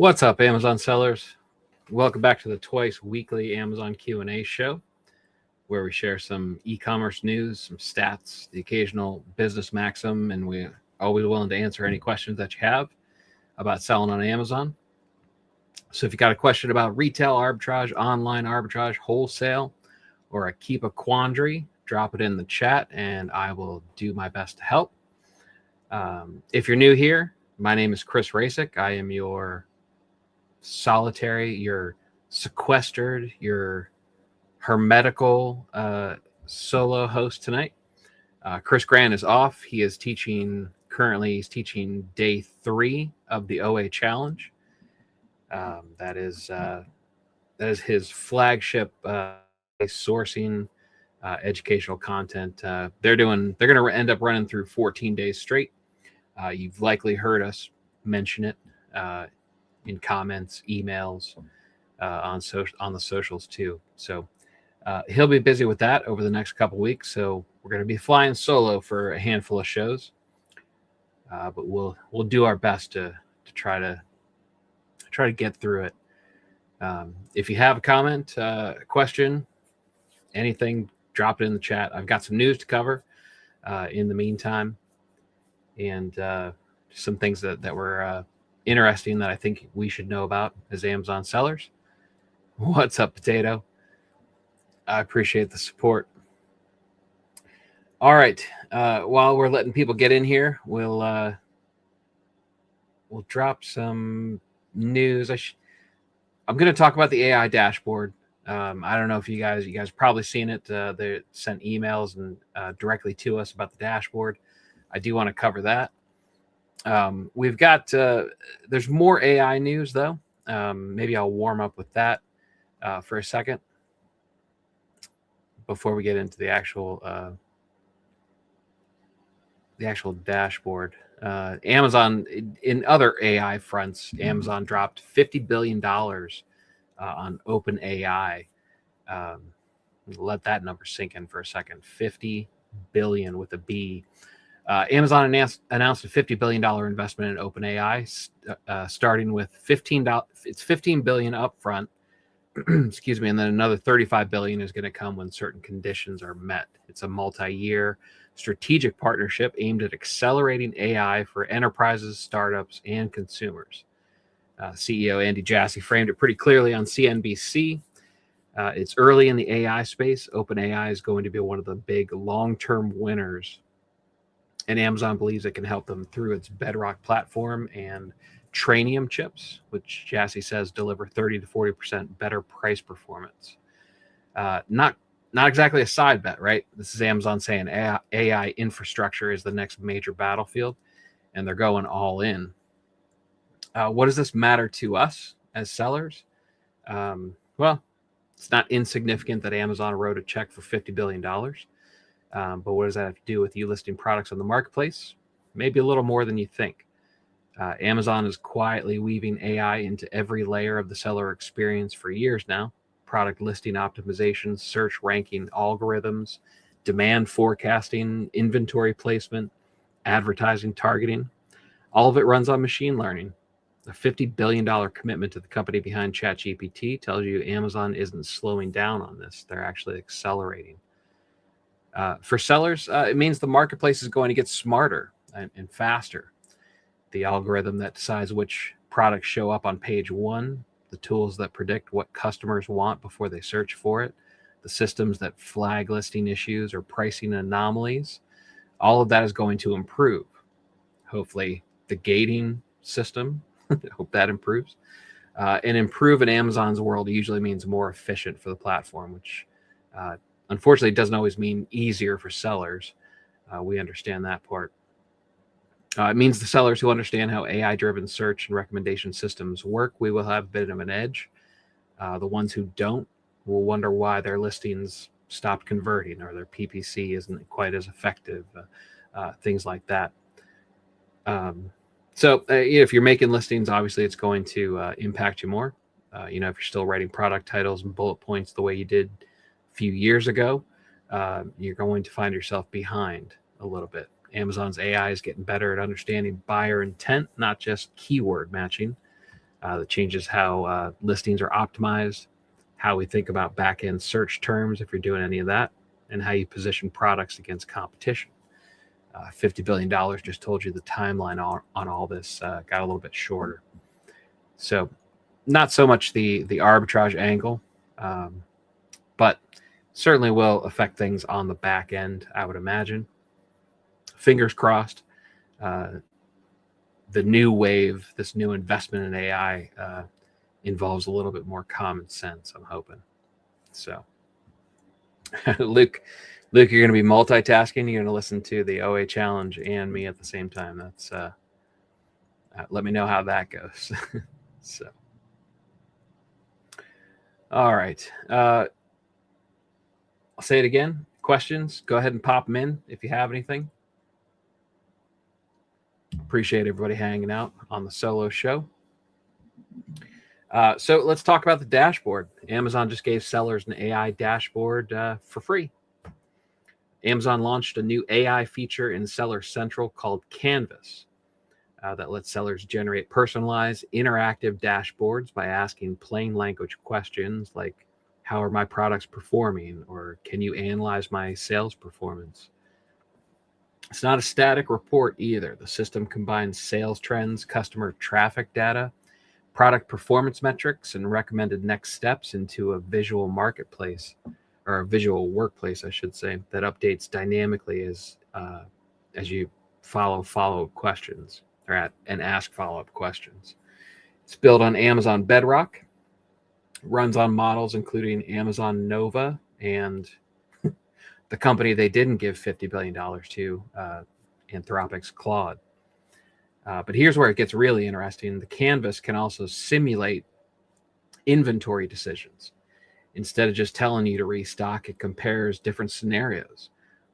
What's up, Amazon sellers? Welcome back to the twice weekly Amazon Q&A show, where we share some e-commerce news, some stats, the occasional business maxim, and we're always willing to answer any questions that you have about selling on Amazon. So if you got a question about retail arbitrage, online arbitrage, wholesale, or a Keepa quandary, drop it in the chat and I will do my best to help. If you're new here, my name is Chris Rasick. I am your solitary, your sequestered, your hermetical solo host tonight. Chris Grant is off. He is teaching he's teaching day 3 of the OA challenge. That is his flagship sourcing educational content. They're going to end up running through 14 days straight. You've likely heard us mention it in comments, emails, on the socials too. So he'll be busy with that over the next couple weeks. So we're going to be flying solo for a handful of shows, but we'll do our best to try to get through it. If you have a comment, question, anything, drop it in the chat. I've got some news to cover in the meantime, and some things that were interesting that I think we should know about as Amazon sellers. What's up, Potato? I appreciate the support. All right, while we're letting people get in here, we'll drop some news. I'm going to talk about the AI dashboard. I don't know if you guys probably seen it. They sent emails and directly to us about the dashboard. I do want to cover that. We've got there's more AI news though. Maybe I'll warm up with that for a second before we get into the actual dashboard. Amazon, in other AI fronts, Amazon dropped $50 billion on OpenAI. Let that number sink in for a second. 50 billion with a B. Amazon announced a $50 billion investment in OpenAI, starting with $15 billion upfront, excuse me, and then another $35 billion is going to come when certain conditions are met. It's a multi-year strategic partnership aimed at accelerating AI for enterprises, startups, and consumers. CEO Andy Jassy framed it pretty clearly on CNBC. It's early in the AI space. OpenAI is going to be one of the big long-term winners, and Amazon believes it can help them through its Bedrock platform and Trainium chips, which Jassy says deliver 30 to 40% better price performance. Not exactly a side bet, right? This is Amazon saying AI infrastructure is the next major battlefield, and they're going all in. What does this matter to us as sellers? Well, it's not insignificant that Amazon wrote a check for $50 billion. But what does that have to do with you listing products on the marketplace? Maybe a little more than you think. Amazon is quietly weaving AI into every layer of the seller experience for years now. Product listing optimization, search ranking algorithms, demand forecasting, inventory placement, advertising targeting. All of it runs on machine learning. A $50 billion commitment to the company behind ChatGPT tells you Amazon isn't slowing down on this. They're actually accelerating. For sellers, it means the marketplace is going to get smarter and faster. The algorithm that decides which products show up on page 1, the tools that predict what customers want before they search for it, the systems that flag listing issues or pricing anomalies, all of that is going to improve. Hopefully, the gating system, hope that improves. And improve in Amazon's world usually means more efficient for the platform, which unfortunately, it doesn't always mean easier for sellers. We understand that part. It means the sellers who understand how AI-driven search and recommendation systems work, we will have a bit of an edge. The ones who don't will wonder why their listings stopped converting or their PPC isn't quite as effective, things like that. So if you're making listings, obviously it's going to impact you more. If you're still writing product titles and bullet points the way you did a few years ago, you're going to find yourself behind a little bit. Amazon's AI is getting better at understanding buyer intent, not just keyword matching. that changes how listings are optimized, how we think about back-end search terms if you're doing any of that, and how you position products against competition. $50 billion just told you the timeline on all this got a little bit shorter. So not so much the arbitrage angle, but certainly will affect things on the back end, I would imagine. Fingers crossed. The new wave, this new investment in AI involves a little bit more common sense, I'm hoping. So, Luke, you're going to be multitasking. You're going to listen to the OA challenge and me at the same time. That's let me know how that goes. So, all right. I'll say it again. Questions, go ahead and pop them in if you have anything. Appreciate everybody hanging out on the solo show. So let's talk about the dashboard. Amazon just gave sellers an AI dashboard for free. Amazon launched a new AI feature in Seller Central called Canvas that lets sellers generate personalized, interactive dashboards by asking plain language questions like, how are my products performing? Or can you analyze my sales performance? It's not a static report either. The system combines sales trends, customer traffic data, product performance metrics, and recommended next steps into a visual marketplace, or a visual workplace, I should say, that updates dynamically as you follow-up questions and ask follow-up questions. It's built on Amazon Bedrock, runs on models including Amazon Nova and the company they didn't give $50 billion to, Anthropic's Claude. But here's where it gets really interesting. The Canvas can also simulate inventory decisions. Instead of just telling you to restock, it compares different scenarios.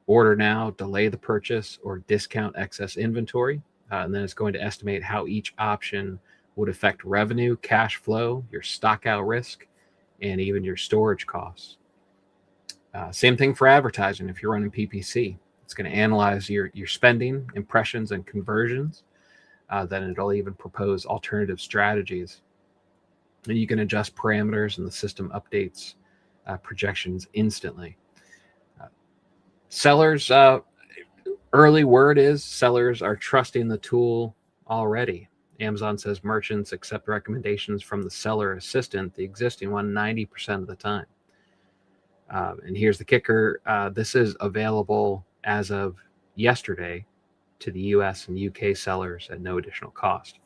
Order now, delay the purchase, or discount excess inventory. And then it's going to estimate how each option would affect revenue, cash flow, your stock out risk, and even your storage costs. Same thing for advertising. If you're running PPC, it's going to analyze your spending, impressions, and conversions. Then it'll even propose alternative strategies. And you can adjust parameters, and the system updates projections instantly. Sellers, early word is sellers are trusting the tool already. Amazon says merchants accept recommendations from the seller assistant, the existing one, 90% of the time. And here's the kicker. This is available as of yesterday to the US and UK sellers at no additional cost.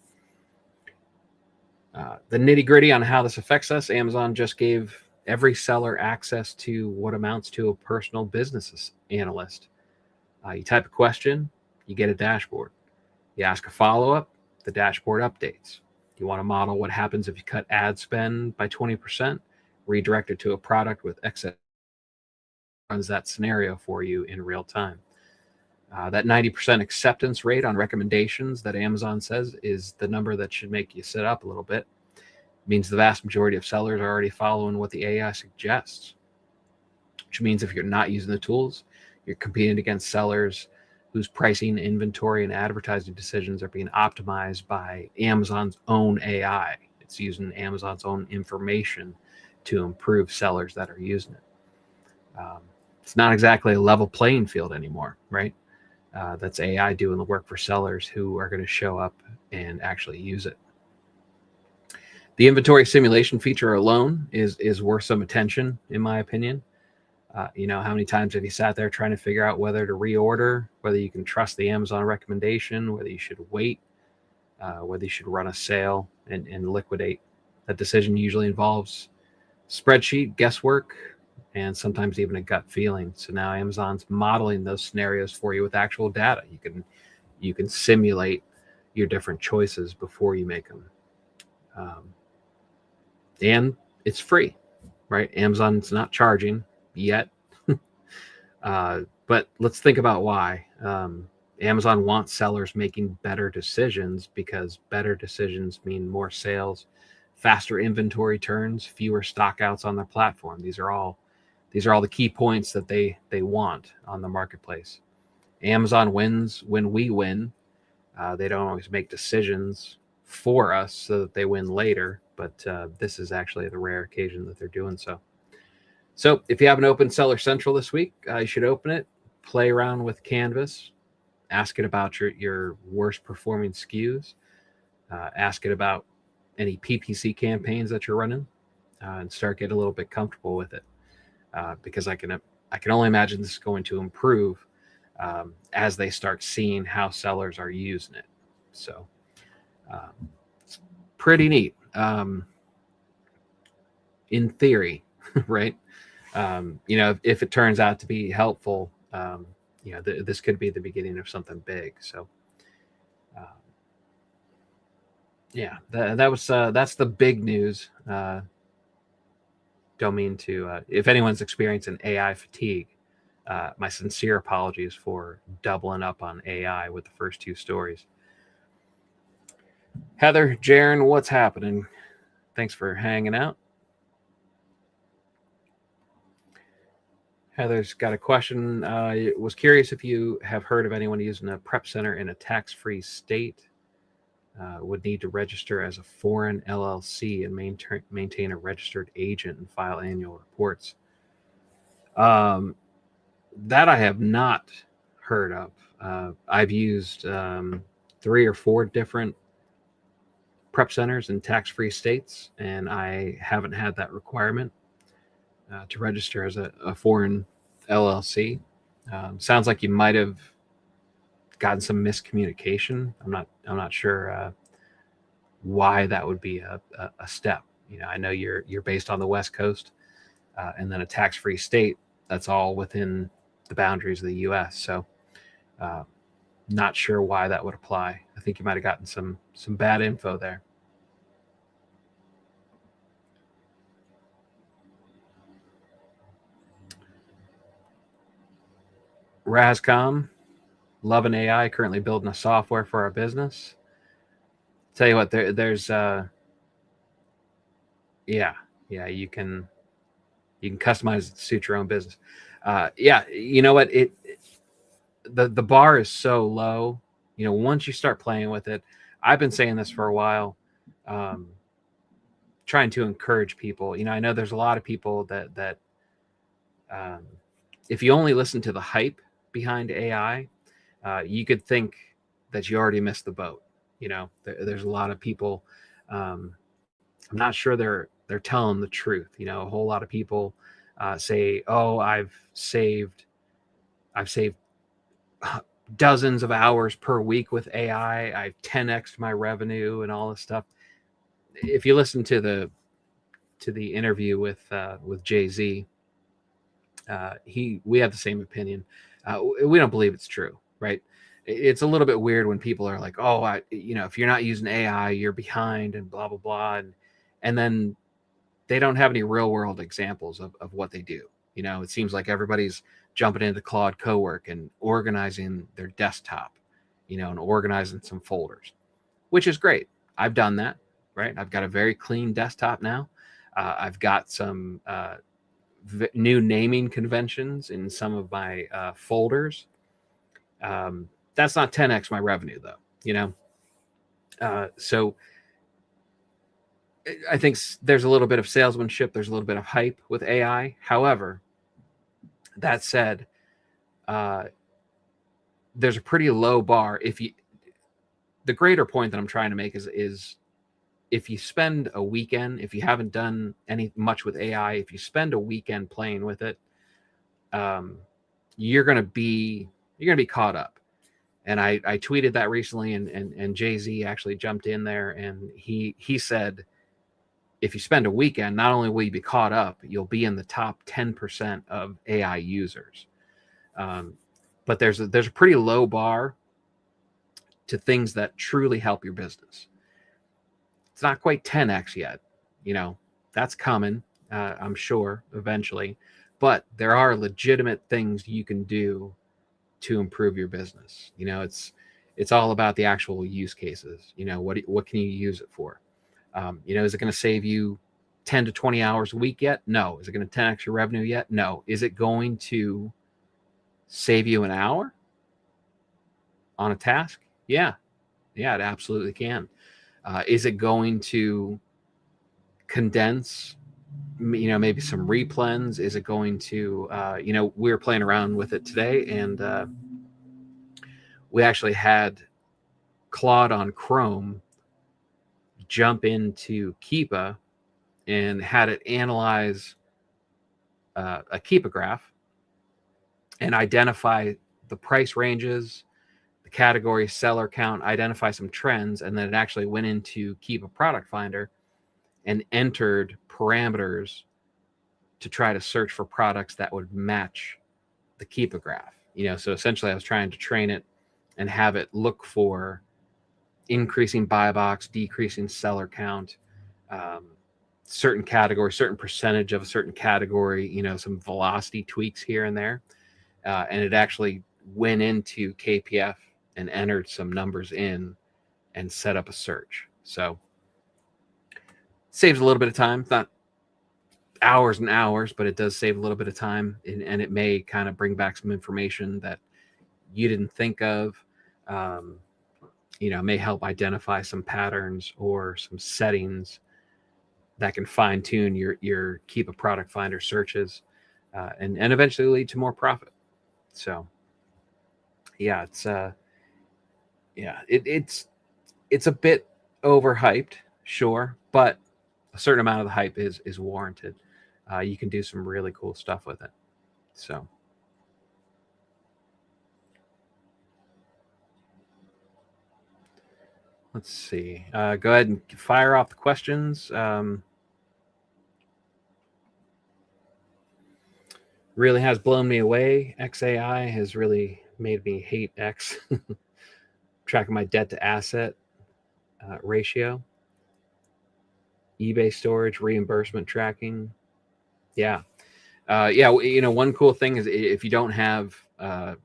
The nitty-gritty on how this affects us, Amazon just gave every seller access to what amounts to a personal business analyst. You type a question, you get a dashboard. You ask a follow-up, the dashboard updates. You want to model what happens if you cut ad spend by 20%, redirect it to a product with excess, runs that scenario for you in real time. That 90% acceptance rate on recommendations that Amazon says is the number that should make you sit up a little bit. It means the vast majority of sellers are already following what the AI suggests, which means if you're not using the tools, you're competing against sellers whose pricing, inventory, and advertising decisions are being optimized by Amazon's own AI. It's using Amazon's own information to improve sellers that are using it. It's not exactly a level playing field anymore, right? That's AI doing the work for sellers who are going to show up and actually use it. The inventory simulation feature alone is worth some attention, in my opinion. How many times have you sat there trying to figure out whether to reorder, whether you can trust the Amazon recommendation, whether you should wait, whether you should run a sale and liquidate? That decision usually involves spreadsheet, guesswork, and sometimes even a gut feeling. So now Amazon's modeling those scenarios for you with actual data. You can simulate your different choices before you make them. And it's free, right? Amazon's not charging yet. But let's think about why. Amazon wants sellers making better decisions because better decisions mean more sales, faster inventory turns, fewer stockouts on their platform. These are all the key points that they want on the marketplace. Amazon wins when we win. They don't always make decisions for us so that they win later. But this is actually the rare occasion that they're doing so. So if you haven't opened Seller Central this week, you should open it, play around with Canvas, ask it about your worst performing SKUs, ask it about any PPC campaigns that you're running, and start getting a little bit comfortable with it. Because I can only imagine this is going to improve as they start seeing how sellers are using it. So it's pretty neat in theory, right? If it turns out to be helpful, this could be the beginning of something big. So that's the big news. Don't mean to, if anyone's experiencing AI fatigue, my sincere apologies for doubling up on AI with the first two stories. Heather, Jaron, what's happening? Thanks for hanging out. Heather's got a question. Was curious if you have heard of anyone using a prep center in a tax-free state. Would need to register as a foreign LLC and maintain a registered agent and file annual reports. That I have not heard of. I've used 3 or 4 different prep centers in tax-free states, and I haven't had that requirement to register as a foreign LLC. Sounds like you might have gotten some miscommunication. I'm not sure why that would be a step. I know you're based on the West Coast, and then a tax-free state that's all within the boundaries of the U.S. So, not sure why that would apply. I think you might have gotten some bad info there. Razcom, loving AI, currently building a software for our business. Tell you what, there's you can customize it to suit your own business. You know what, the bar is so low. Once you start playing with it, I've been saying this for a while, trying to encourage people. I know there's a lot of people that if you only listen to the hype behind AI, you could think that you already missed the boat. There's a lot of people. I'm not sure they're telling the truth. A whole lot of people say, "Oh, I've saved dozens of hours per week with AI. I've 10x'd my revenue and all this stuff." If you listen to the interview with Jay-Z, we have the same opinion. We don't believe it's true, right? It's a little bit weird when people are like, "Oh, if you're not using AI, you're behind," and blah blah blah, and then they don't have any real world examples of what they do. It seems like everybody's jumping into Claude Cowork and organizing their desktop, and organizing some folders, which is great. I've done that, right? I've got a very clean desktop now. I've got some new naming conventions in some of my folders. That's not 10x my revenue though, so I think there's a little bit of salesmanship. There's a little bit of hype with AI. However, that said, there's a pretty low bar. The greater point that I'm trying to make is if you spend a weekend, if you haven't done much with AI, if you spend a weekend playing with it, you're gonna be caught up. And I tweeted that recently, and Jay-Z actually jumped in there, and he said, if you spend a weekend, not only will you be caught up, you'll be in the top 10% of AI users. But there's a pretty low bar to things that truly help your business. It's not quite 10x yet. That's coming, I'm sure, eventually. But there are legitimate things you can do to improve your business. It's all about the actual use cases. What can you use it for? Is it going to save you 10 to 20 hours a week yet? No. Is it going to 10x your revenue yet? No. Is it going to save you an hour on a task? Yeah, it absolutely can. Is it going to condense, maybe some replens? Is it going to, we were playing around with it today, and we actually had Claude on Chrome jump into Keepa and had it analyze a Keepa graph and identify the price ranges, the category, seller count, identify some trends, and then it actually went into Keepa Product Finder and entered parameters to try to search for products that would match the Keepa graph. So essentially I was trying to train it and have it look for increasing buy box, decreasing seller count, certain category, certain percentage of a certain category, some velocity tweaks here and there. And it actually went into KPF and entered some numbers in and set up a search. So saves a little bit of time. It's not hours and hours, but it does save a little bit of time, and it may kind of bring back some information that you didn't think of. May help identify some patterns or some settings that can fine tune your Keepa Product Finder searches, and eventually lead to more profit. So yeah, it's a bit overhyped, sure, but a certain amount of the hype is warranted. You can do some really cool stuff with it. So let's see. Go ahead and fire off the questions. Really has blown me away. XAI has really made me hate X. Tracking my debt to asset ratio. eBay storage, reimbursement tracking. Yeah. One cool thing is if you don't have, if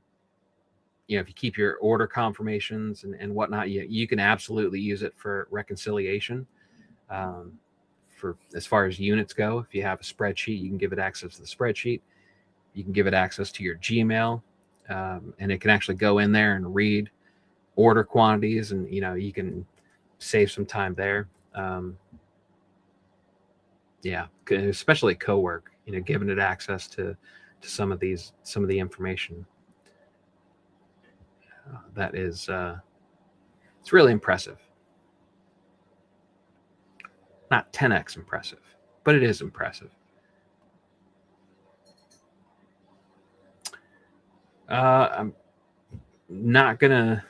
you keep your order confirmations and whatnot, you can absolutely use it for reconciliation. For as far as units go, if you have a spreadsheet, you can give it access to the spreadsheet. You can give it access to your Gmail, and it can actually go in there and read order quantities, and you can save some time there. Especially cowork, giving it access to some of the information. That is, it's really impressive. Not 10x impressive, but it is impressive. I'm not gonna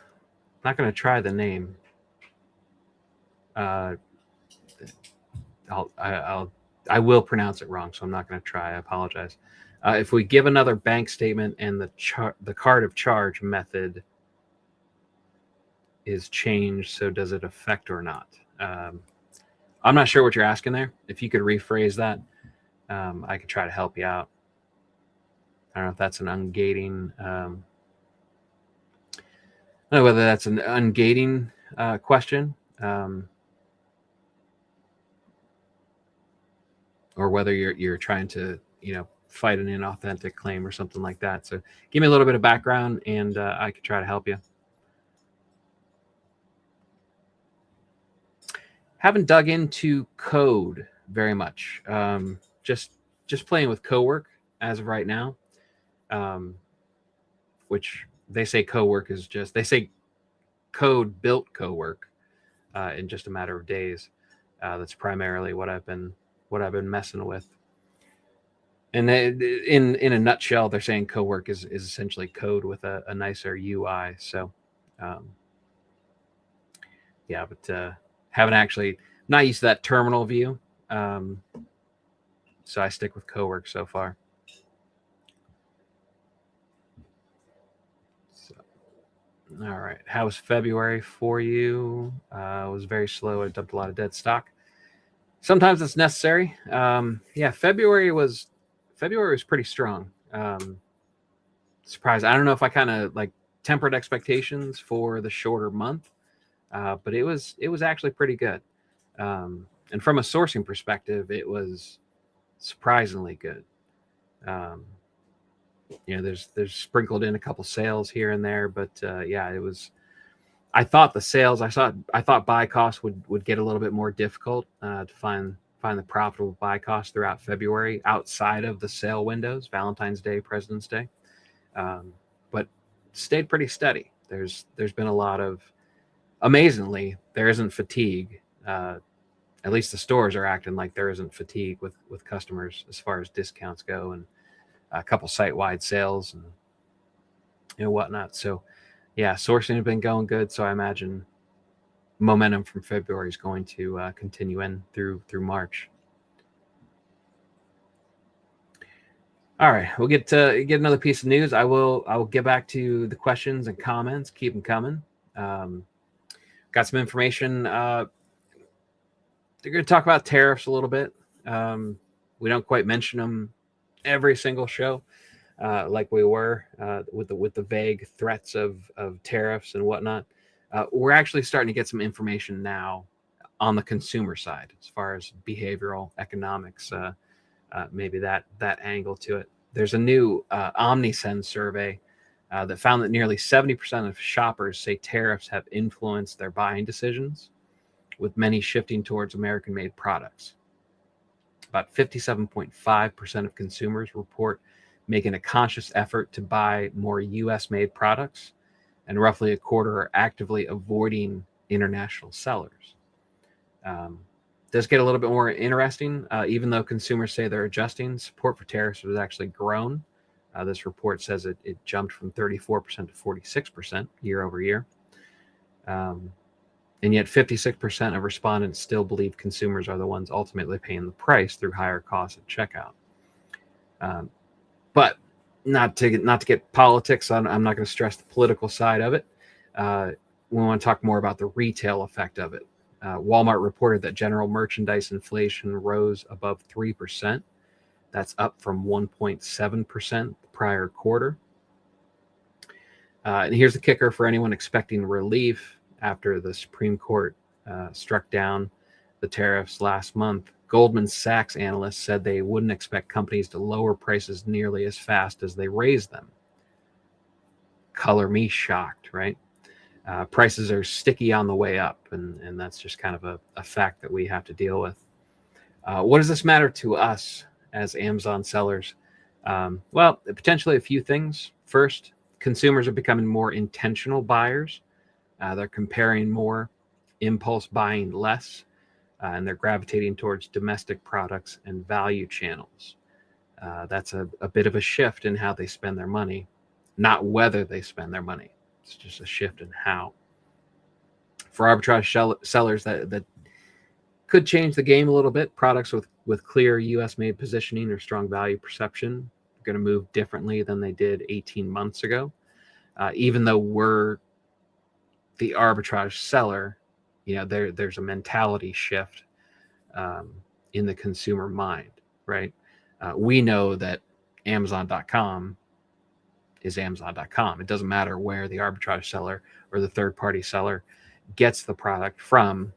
try the name. I will pronounce it wrong, so I'm not going to try. I apologize. If we give another bank statement and the card of charge method is changed, so does it affect or not? I'm not sure what you're asking there. If you could rephrase that, I could try to help you out. I don't know if that's an ungating. I don't know whether that's an ungating question, or whether you're trying to fight an inauthentic claim or something like that. So give me a little bit of background, and I could try to help you. Haven't dug into code very much. Just playing with cowork as of right now, which they say cowork is just, they say code built cowork in just a matter of days. That's primarily what I've been messing with. And in a nutshell, they're saying cowork is essentially code with a nicer UI. So, but haven't actually, not used to that terminal view. So I stick with cowork so far. So, all right. How was February for you? It was very slow. I dumped a lot of dead stock. Sometimes it's necessary. February was pretty strong. Surprised. I don't know if I kind of like tempered expectations for the shorter month, but it was actually pretty good. And from a sourcing perspective, it was surprisingly good. There's sprinkled in a couple sales here and there, but it was. I thought I thought buy costs would get a little bit more difficult to find the profitable buy costs throughout February outside of the sale windows, Valentine's Day, President's Day, but stayed pretty steady. There's been a lot of, amazingly, there isn't fatigue. At least the stores are acting like there isn't fatigue with customers as far as discounts go, and a couple site-wide sales and whatnot. So yeah, sourcing has been going good. So I imagine momentum from February is going to continue in through March. All right, we'll get another piece of news. I will get back to the questions and comments. Keep them coming. Got some information. They're going to talk about tariffs a little bit. We don't quite mention them every single show like we were with the vague threats of tariffs and whatnot. We're actually starting to get some information now on the consumer side as far as behavioral economics, maybe that angle to it. There's a new OmniSend survey that found that nearly 70% of shoppers say tariffs have influenced their buying decisions, with many shifting towards American-made products. About 57.5% of consumers report making a conscious effort to buy more U.S.-made products, and roughly a quarter are actively avoiding international sellers. Does get a little bit more interesting. Even though consumers say they're adjusting, support for tariffs has actually grown. This report says it jumped from 34% to 46% year over year. And yet 56% of respondents still believe consumers are the ones ultimately paying the price through higher costs at checkout. But not to get politics, I'm not going to stress the political side of it. We want to talk more about the retail effect of it. Walmart reported that general merchandise inflation rose above 3%. That's up from 1.7% the prior quarter. And here's the kicker for anyone expecting relief after the Supreme Court struck down the tariffs last month. Goldman Sachs analysts said they wouldn't expect companies to lower prices nearly as fast as they raised them. Color me shocked, right? Prices are sticky on the way up, and that's just kind of a fact that we have to deal with. What does this matter to us as Amazon sellers? Well, potentially a few things. First, consumers are becoming more intentional buyers. They're comparing more, impulse buying less, and they're gravitating towards domestic products and value channels. That's a bit of a shift in how they spend their money, not whether they spend their money. It's just a shift in how. For arbitrage sellers, that could change the game a little bit. Products with clear U.S.-made positioning or strong value perception are going to move differently than they did 18 months ago. Even though we're the arbitrage seller, there's a mentality shift in the consumer mind, right? We know that Amazon.com is Amazon.com. It doesn't matter where the arbitrage seller or the third-party seller gets the product from.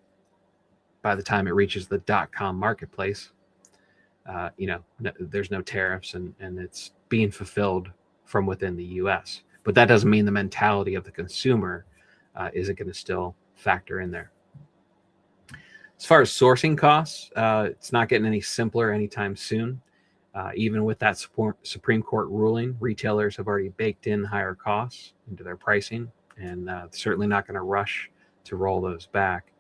By the time it reaches the .com marketplace, there's no tariffs and it's being fulfilled from within the U.S. But that doesn't mean the mentality of the consumer isn't going to still factor in there. As far as sourcing costs, it's not getting any simpler anytime soon. Even with that Supreme Court ruling, retailers have already baked in higher costs into their pricing, and certainly not going to rush to roll those back.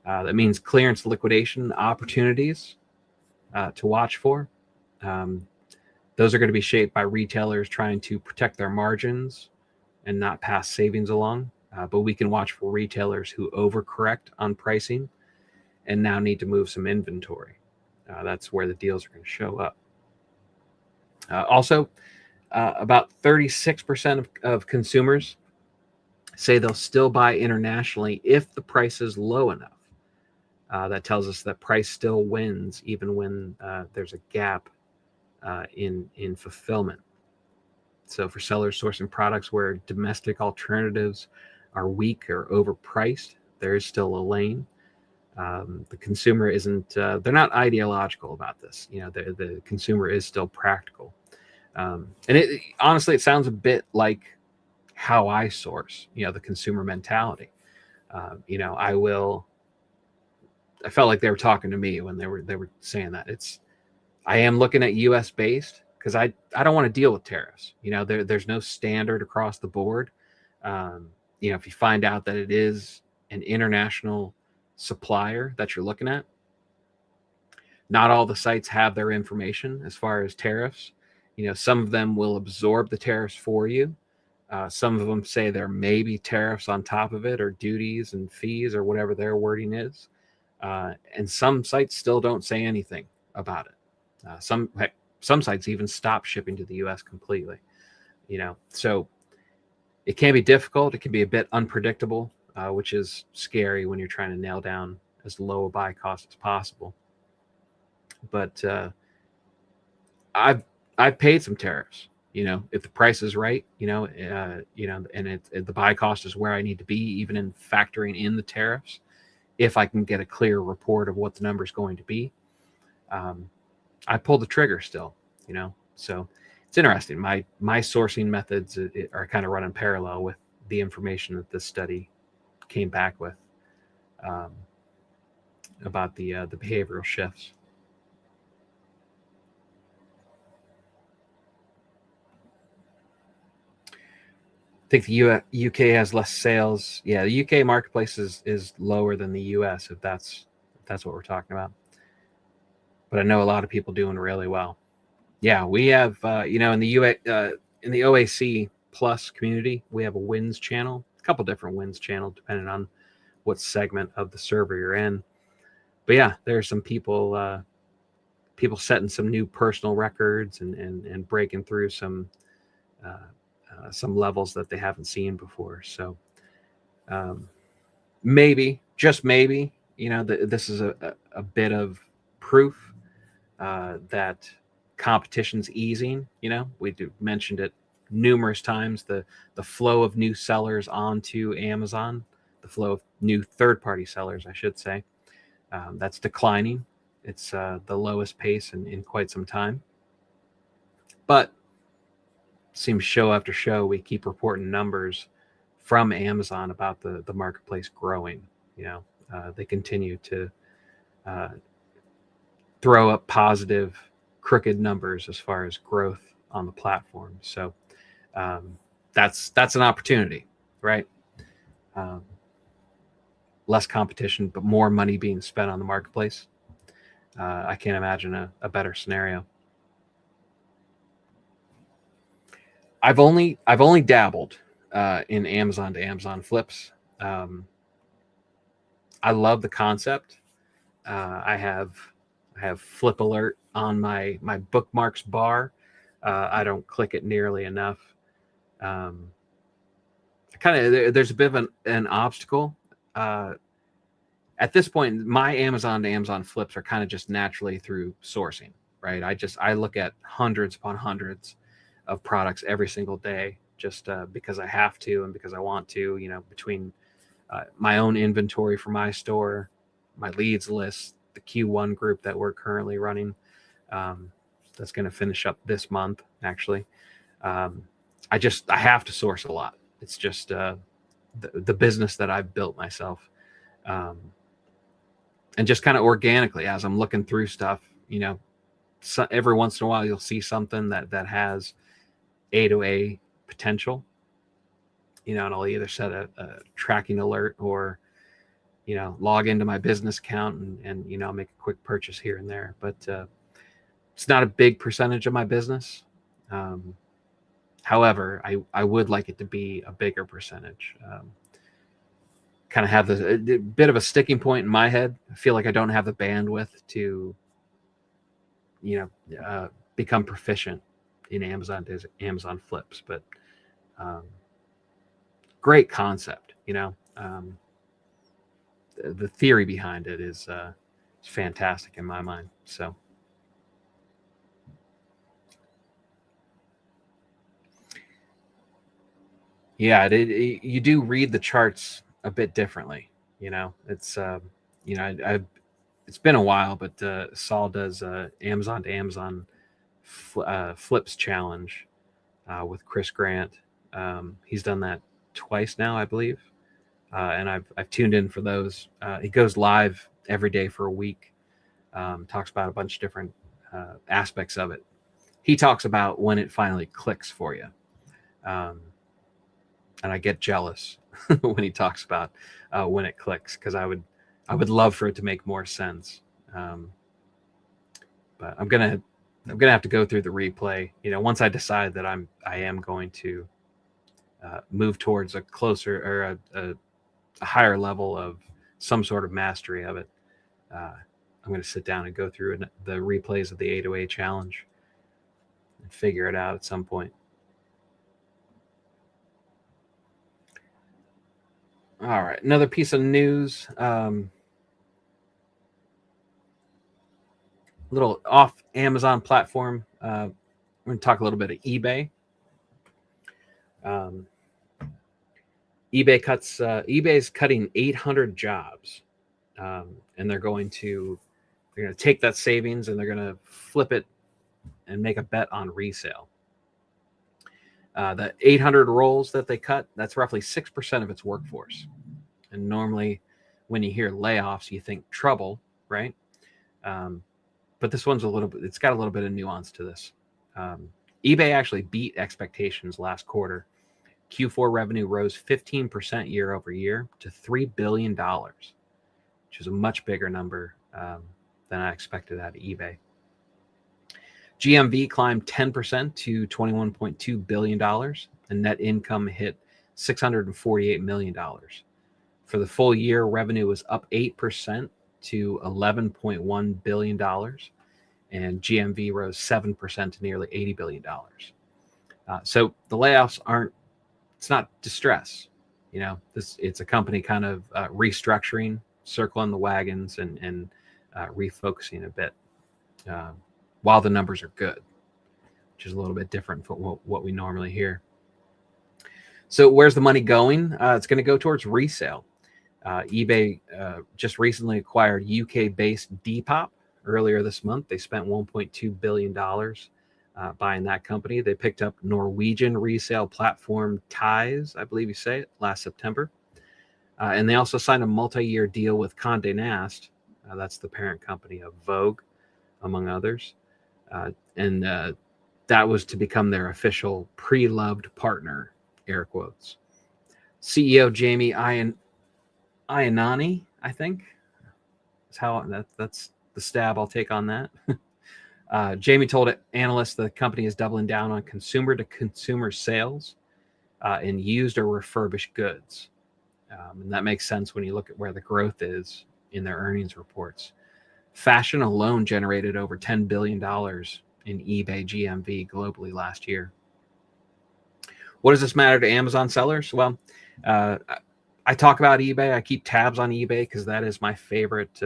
That means clearance liquidation opportunities to watch for. Those are going to be shaped by retailers trying to protect their margins and not pass savings along. But we can watch for retailers who overcorrect on pricing and now need to move some inventory. That's where the deals are going to show up. Also, about 36% of consumers say they'll still buy internationally if the price is low enough. That tells us that price still wins even when there's a gap in fulfillment. So for sellers sourcing products where domestic alternatives are weak or overpriced, there is still a lane. The consumer isn't, they're not ideological about this. The consumer is still practical. And honestly, it sounds a bit like how I source, the consumer mentality. I felt like they were talking to me when they were saying that. I am looking at U.S. based because I don't want to deal with tariffs. There's no standard across the board. If you find out that it is an international supplier that you're looking at, not all the sites have their information as far as tariffs. Some of them will absorb the tariffs for you. Some of them say there may be tariffs on top of it, or duties and fees, or whatever their wording is. And some sites still don't say anything about it. Some sites even stop shipping to the U.S. completely. So it can be difficult. It can be a bit unpredictable, which is scary when you're trying to nail down as low a buy cost as possible. But I've paid some tariffs. If the price is right, and the buy cost is where I need to be, even in factoring in the tariffs, if I can get a clear report of what the number is going to be, I pull the trigger still. So it's interesting. My sourcing methods are kind of running parallel with the information that this study came back with about the behavioral shifts. I think the UK has less sales. Yeah, the UK marketplace is lower than the US, if that's what we're talking about. But I know a lot of people doing really well. Yeah, we have in the in the OAC Plus community, we have a wins channel, a couple different wins channels depending on what segment of the server you're in. But yeah, there are some people setting some new personal records and breaking through some levels that they haven't seen before. So maybe, just maybe, this is a bit of proof that competition's easing. We mentioned it numerous times, the flow of new sellers onto Amazon, the flow of new third-party sellers, I should say, that's declining. It's the lowest pace in quite some time. But seems show after show we keep reporting numbers from Amazon about the marketplace growing. They continue to throw up positive, crooked numbers as far as growth on the platform. So that's an opportunity, right? Less competition, but more money being spent on the marketplace. I can't imagine a better scenario. I've only dabbled in Amazon to Amazon flips. I love the concept. I have Flip Alert on my bookmarks bar. I don't click it nearly enough. There's a bit of an obstacle. At this point, my Amazon to Amazon flips are kind of just naturally through sourcing, right? I look at hundreds upon hundreds of products every single day, just because I have to and because I want to. Between my own inventory for my store, my leads list, the Q1 group that we're currently running, that's going to finish up this month, actually. I have to source a lot. It's just the business that I've built myself. And just kind of organically, as I'm looking through stuff, every once in a while you'll see something that has A to A potential, and I'll either set a tracking alert or, log into my business account and I'll make a quick purchase here and there. But it's not a big percentage of my business. However, I would like it to be a bigger percentage. Kind of have a bit of a sticking point in my head. I feel like I don't have the bandwidth to, become proficient in Amazon flips, but great concept. The theory behind it is fantastic in my mind. So. Yeah, you do read the charts a bit differently. It's it's been a while, but Saul does Amazon to Amazon flips challenge with Chris Grant. He's done that twice now, I believe. and I've tuned in for those. It goes live every day for a week. Talks about a bunch of different aspects of it. He talks about when it finally clicks for you, and I get jealous when he talks about when it clicks, because I would love for it to make more sense. But I'm gonna have to go through the replay. Once I decide that I am going to move towards a closer or a higher level of some sort of mastery of it. I'm going to sit down and go through the replays of the 808 challenge and figure it out at some point. All right, another piece of news. Little off Amazon platform. We're going to talk a little bit of eBay. eBay's cutting 800 jobs, and they're going to take that savings and they're going to flip it and make a bet on resale. The 800 roles that they cut, that's roughly 6% of its workforce. And normally when you hear layoffs, you think trouble, right? But this one's it's got a little bit of nuance to this. eBay actually beat expectations last quarter. Q4 revenue rose 15% year over year to $3 billion, which is a much bigger number than I expected out of eBay. GMV climbed 10% to $21.2 billion, and net income hit $648 million. For the full year, revenue was up 8% to $11.1 billion, and GMV rose 7% to nearly $80 billion. So the layoffs it's not distress. It's a company kind of restructuring, circling the wagons, and refocusing a bit. While the numbers are good, which is a little bit different from what we normally hear. So where's the money going? It's going to go towards resale. eBay just recently acquired UK-based Depop earlier this month. They spent $1.2 billion buying that company. They picked up Norwegian resale platform Ties, I believe you say it, last September. And they also signed a multi-year deal with Condé Nast. That's the parent company of Vogue, among others. And that was to become their official pre-loved partner, air quotes. CEO Jamie Iannone, I think, is how that's the stab I'll take on that. Jamie told analysts the company is doubling down on consumer-to-consumer sales in used or refurbished goods. And that makes sense when you look at where the growth is in their earnings reports. Fashion alone generated over $10 billion in eBay GMV globally last year. What does this matter to Amazon sellers? Well, I talk about eBay. I keep tabs on eBay because that is my favorite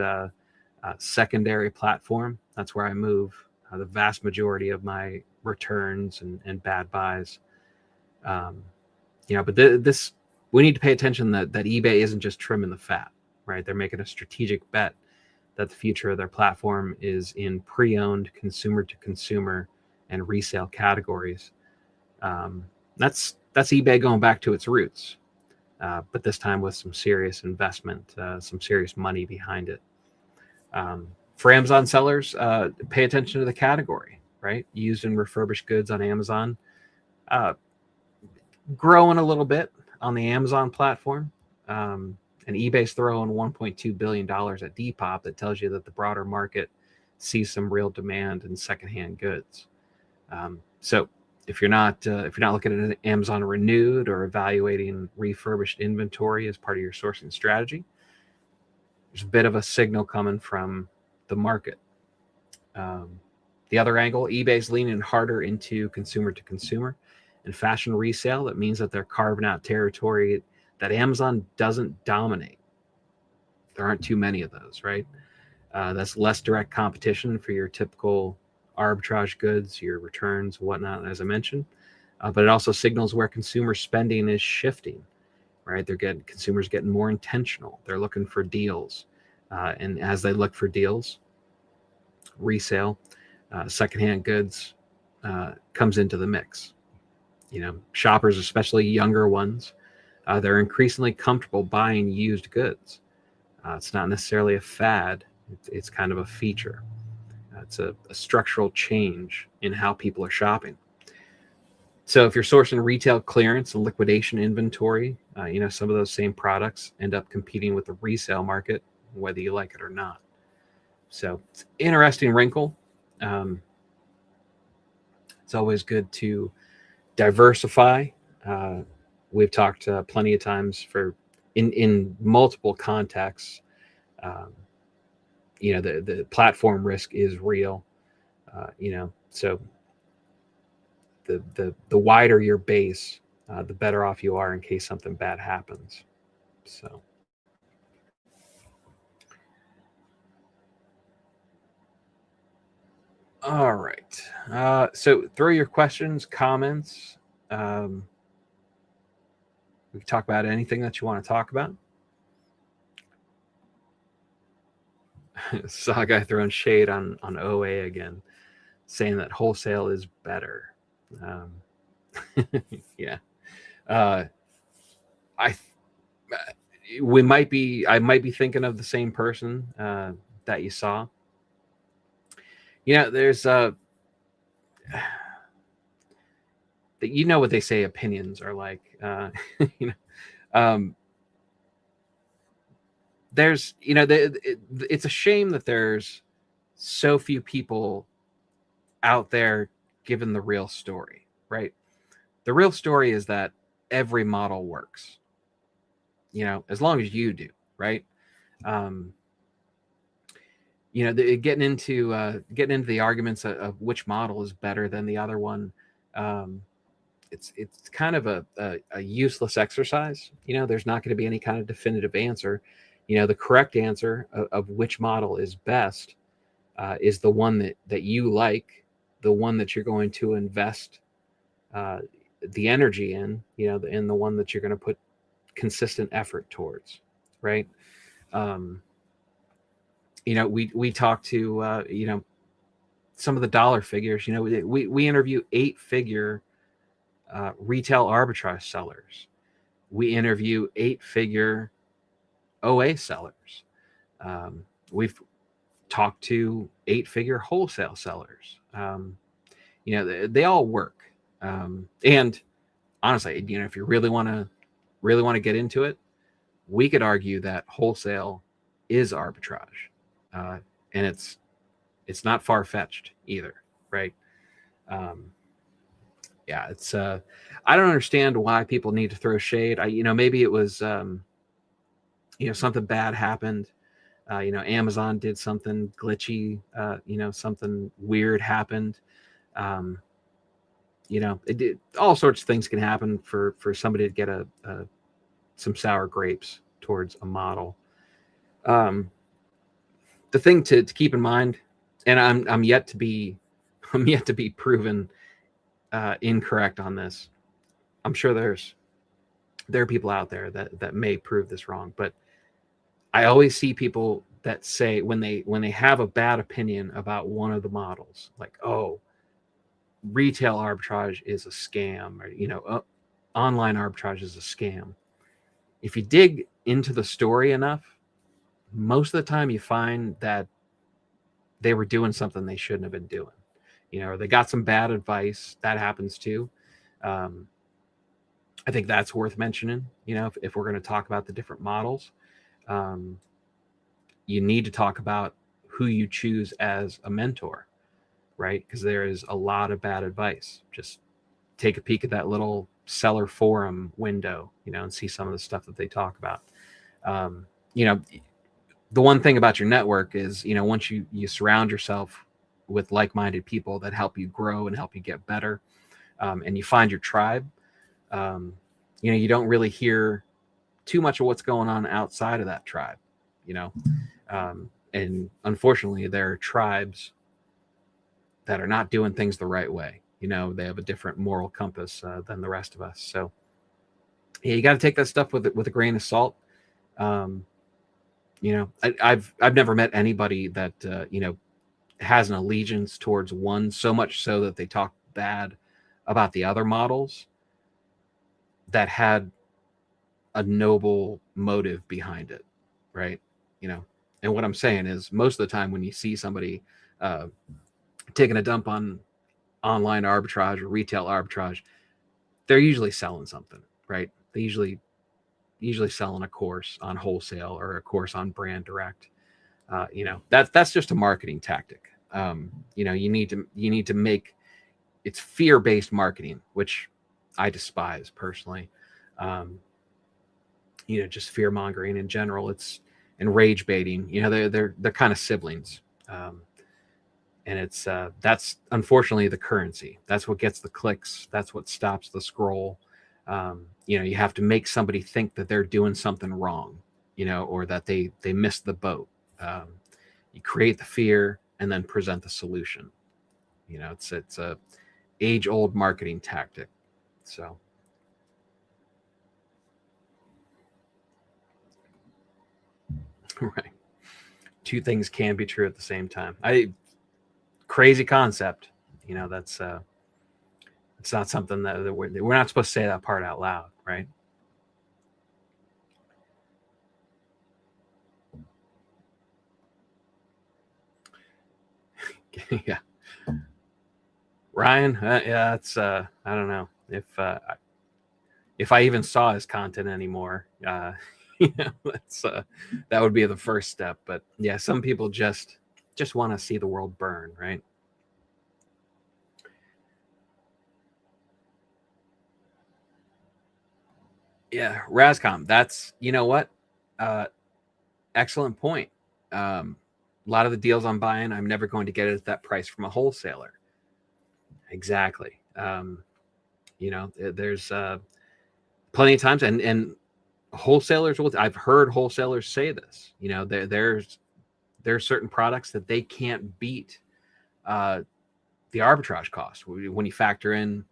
secondary platform. That's where I move the vast majority of my returns and bad buys. But this we need to pay attention that eBay isn't just trimming the fat, right? They're making a strategic bet that the future of their platform is in pre-owned consumer-to-consumer and resale categories. That's eBay going back to its roots, but this time with some serious investment, some serious money behind it. For Amazon sellers, pay attention to the category, right? Used and refurbished goods on Amazon, growing a little bit on the Amazon platform. And eBay's throwing $1.2 billion at Depop. That tells you that the broader market sees some real demand in secondhand goods. So if you're not looking at Amazon Renewed or evaluating refurbished inventory as part of your sourcing strategy, there's a bit of a signal coming from the market. The other angle, eBay's leaning harder into consumer to consumer and fashion resale. That means that they're carving out territory that Amazon doesn't dominate. There aren't too many of those, right? That's less direct competition for your typical arbitrage goods, your returns, whatnot, as I mentioned. But it also signals where consumer spending is shifting, right? Consumers getting more intentional. They're looking for deals. And as they look for deals, resale, secondhand goods comes into the mix. Shoppers, especially younger ones, They're increasingly comfortable buying used goods. It's not necessarily a fad. It's kind of a feature. It's a structural change in how people are shopping. So if you're sourcing retail clearance and liquidation inventory, some of those same products end up competing with the resale market, whether you like it or not. So it's an interesting wrinkle. It's always good to diversify. We've talked plenty of times in multiple contexts. Um, the platform risk is real. So the wider your base, the better off you are in case something bad happens. So. All right. So throw your questions, comments. We can talk about anything that you want to talk about. Saw a guy throwing shade on OA again, saying that wholesale is better. Yeah. I might be thinking of the same person that you saw. There's what they say opinions are like. There's it's a shame that there's so few people out there given the real story, right? The real story is that every model works, as long as you do, right? Getting into the arguments of which model is better than the other one. It's kind of a useless exercise. There's not going to be any kind of definitive answer. The correct answer of which model is best is the one that you like, the one that you're going to invest the energy in, and the one that you're going to put consistent effort towards, right? We talked to some of the dollar figures. We interview 8-figure retail arbitrage sellers. We interview 8-figure OA sellers. We've talked to 8-figure wholesale sellers. They all work. And honestly, if you really want to get into it, we could argue that wholesale is arbitrage, and it's not far-fetched either, right? It's I don't understand why people need to throw shade. Maybe it was something bad happened. Amazon did something glitchy. Something weird happened. It did, all sorts of things can happen for somebody to get some sour grapes towards a model. The thing to keep in mind, and I'm yet to be proven incorrect on this. I'm sure there are people out there that may prove this wrong, but I always see people that say when they have a bad opinion about one of the models, like, oh, retail arbitrage is a scam, or online arbitrage is a scam. If you dig into the story enough, most of the time you find that they were doing something they shouldn't have been doing, or they got some bad advice. That happens too. I think that's worth mentioning. If we're going to talk about the different models, you need to talk about who you choose as a mentor, right? Because there is a lot of bad advice. Just take a peek at that little seller forum window, and see some of the stuff that they talk about. The one thing about your network is, once you surround yourself with like-minded people that help you grow and help you get better, and you find your tribe, you don't really hear too much of what's going on outside of that tribe, and unfortunately there are tribes that are not doing things the right way. They have a different moral compass than the rest of us. So you got to take that stuff with a grain of salt. I've never met anybody that has an allegiance towards one so much so that they talk bad about the other models that had a noble motive behind it, right? And what I'm saying is, most of the time when you see somebody taking a dump on online arbitrage or retail arbitrage, they're usually selling something, right? They usually selling a course on wholesale or a course on brand direct. That's just a marketing tactic. You need to make, it's fear-based marketing, which I despise personally. Just fear mongering in general. And rage baiting. They're kind of siblings. And it's that's unfortunately the currency. That's what gets the clicks. That's what stops the scroll. You have to make somebody think that they're doing something wrong, or that they missed the boat. You create the fear and then present the solution. It's a age-old marketing tactic. So right, two things can be true at the same time. Crazy concept. That's it's not something that we're not supposed to say that part out loud, right? Yeah, Ryan. Yeah, it's I don't know if I even saw his content anymore. That's that would be the first step. But yeah, some people just want to see the world burn, right? Yeah, Rascom. That's what. Uh, Excellent point. A lot of the deals I'm buying, I'm never going to get it at that price from a wholesaler. Exactly. There's plenty of times, and wholesalers will. I've heard wholesalers say this. There's certain products that they can't beat the arbitrage cost when you factor in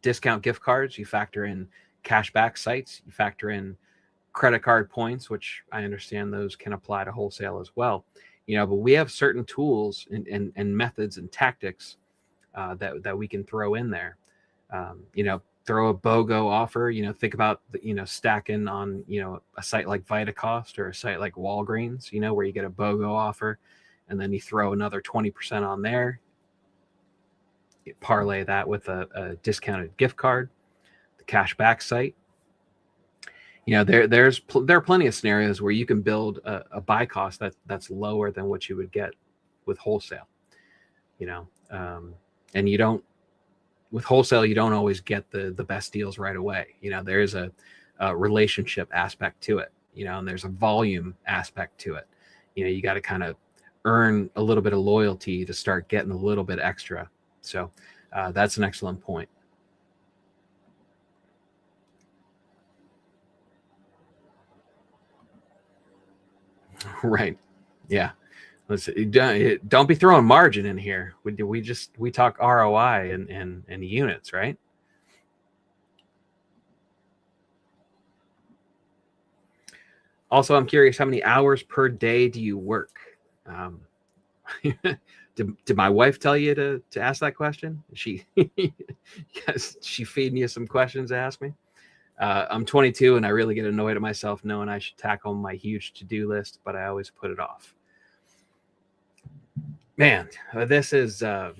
discount gift cards, you factor in cashback sites, you factor in credit card points, which I understand those can apply to wholesale as well. But we have certain tools and methods and tactics that we can throw in there. Throw a BOGO offer. Think about stacking on a site like VitaCost or a site like Walgreens. Where you get a BOGO offer, and then you throw another 20% on there. You parlay that with a discounted gift card, the cashback site. There are plenty of scenarios where you can build a buy cost that's lower than what you would get with wholesale. And you don't with wholesale, you don't always get the best deals right away. There is a relationship aspect to it. And there's a volume aspect to it. You got to kind of earn a little bit of loyalty to start getting a little bit extra. So that's an excellent point. Right. Yeah. Don't be throwing margin in here. We talk ROI and units, right? Also, I'm curious, how many hours per day do you work? Um, did my wife tell you to ask that question? Yes, she feeding you some questions to ask me. I'm 22 and I really get annoyed at myself knowing I should tackle my huge to-do list, but I always put it off. Man, this is yeah.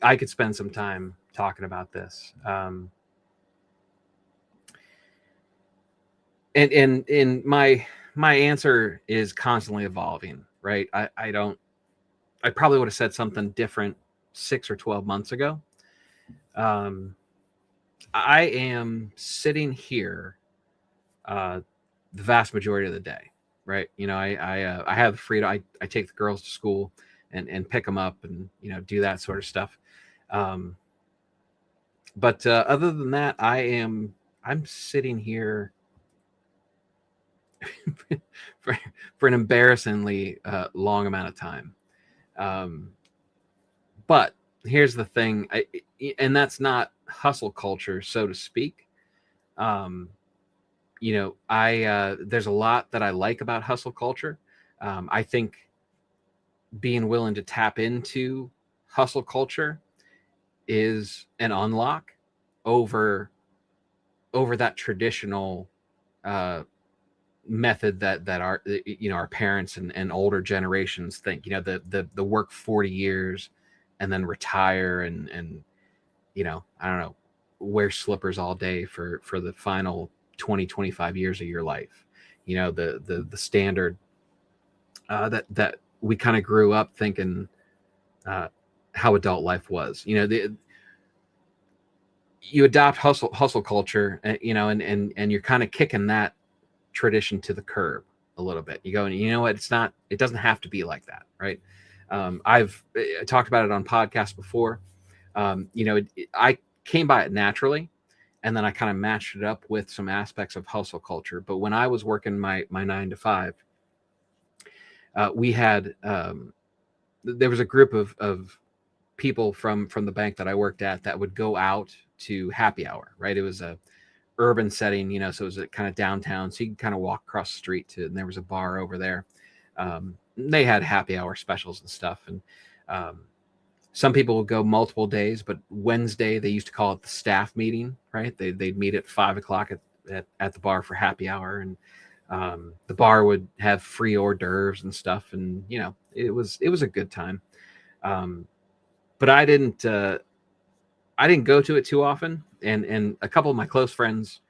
I could spend some time talking about this. And my answer is constantly evolving, right? I probably would have said something different 6 or 12 months ago. I am sitting here the vast majority of the day, right? I have the freedom. I take the girls to school and pick them up and do that sort of stuff. But other than that, I'm sitting here for an embarrassingly long amount of time. But here's the thing, and that's not hustle culture, so to speak. There's a lot that I like about hustle culture. I think being willing to tap into hustle culture is an unlock over over that traditional method that our our parents and older generations think. The work 40 years and then retire and I don't know, wear slippers all day for the final 20-25 years of your life. The standard that we kind of grew up thinking how adult life was. You adopt hustle culture, and you're kind of kicking that tradition to the curb a little bit. You go, and you know what? It doesn't have to be like that, right? I've talked about it on podcasts before. I came by it naturally, and then I kind of matched it up with some aspects of hustle culture. But when I was working my 9 to 5, we had there was a group of people from the bank that I worked at that would go out to happy hour, right? It was a urban setting, so it was kind of downtown, so you could kind of walk across the street and there was a bar over there. They had happy hour specials and stuff, and some people would go multiple days, but Wednesday they used to call it the staff meeting, right? They'd meet at 5 o'clock at the bar for happy hour, and the bar would have free hors d'oeuvres and stuff, and it was a good time. But I didn't go to it too often, and a couple of my close friends,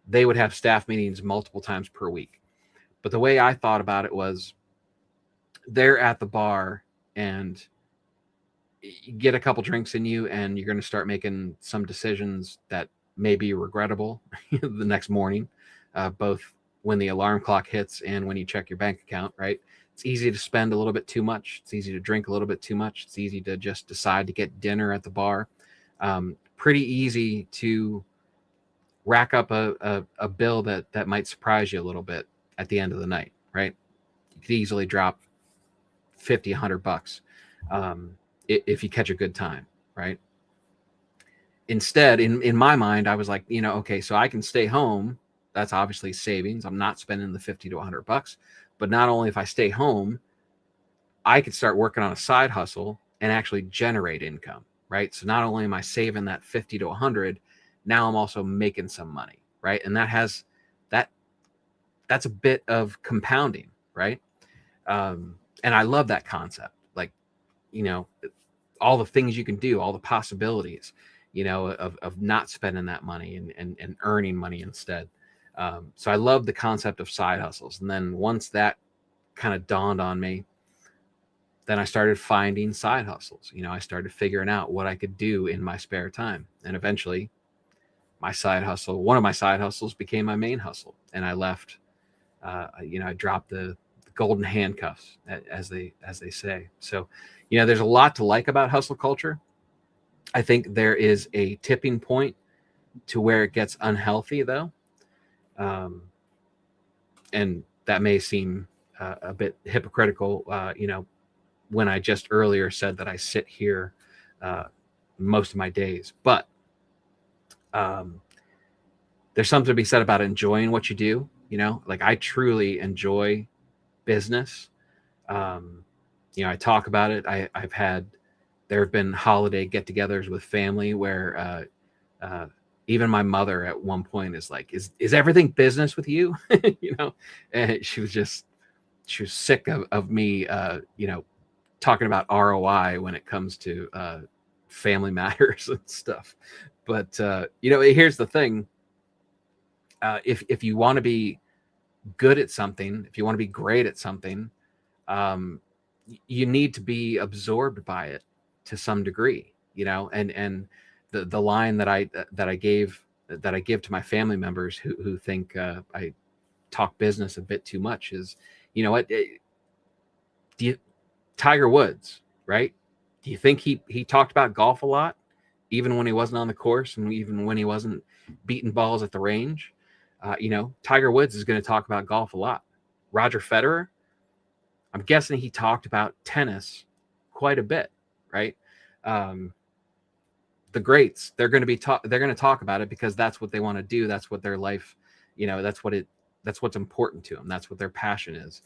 they would have staff meetings multiple times per week. But the way I thought about it was, they're at the bar and you get a couple drinks in you, and you're going to start making some decisions that may be regrettable the next morning, both when the alarm clock hits and when you check your bank account, right? It's easy to spend a little bit too much. It's easy to drink a little bit too much. It's easy to just decide to get dinner at the bar. Pretty easy to rack up a bill that might surprise you a little bit at the end of the night, right? You could easily drop 50, $100 if you catch a good time, right? Instead, in my mind, I was like, okay, so I can stay home. That's obviously savings. I'm not spending the 50 to $100, but not only if I stay home, I could start working on a side hustle and actually generate income, right? So not only am I saving that 50 to 100, now I'm also making some money, right? And that's a bit of compounding, right? And I love that concept. Like, all the things you can do, all the possibilities, of not spending that money and earning money instead. So I love the concept of side hustles. And then once that kind of dawned on me, then I started finding side hustles. I started figuring out what I could do in my spare time. And eventually one of my side hustles became my main hustle. And I left, I dropped the golden handcuffs, as they say. So, there's a lot to like about hustle culture. I think there is a tipping point to where it gets unhealthy, though. And that may seem a bit hypocritical, when I just earlier said that I sit here most of my days. But there's something to be said about enjoying what you do. Like, I truly enjoy business. I talk about it. There have been holiday get-togethers with family where even my mother at one point is like, is everything business with you? And she was sick of me, talking about ROI when it comes to family matters and stuff. But here's the thing. If you want to be good at something, if you want to be great at something, you need to be absorbed by it to some degree, and the line that I give to my family members who think I talk business a bit too much is, Tiger Woods, right? Do you think he talked about golf a lot, even when he wasn't on the course and even when he wasn't beating balls at the range? Tiger Woods is going to talk about golf a lot. Roger Federer, I'm guessing he talked about tennis quite a bit, right? The greats, they're going to talk about it because that's what they want to do. That's what their life, that's what's important to them. That's what their passion is.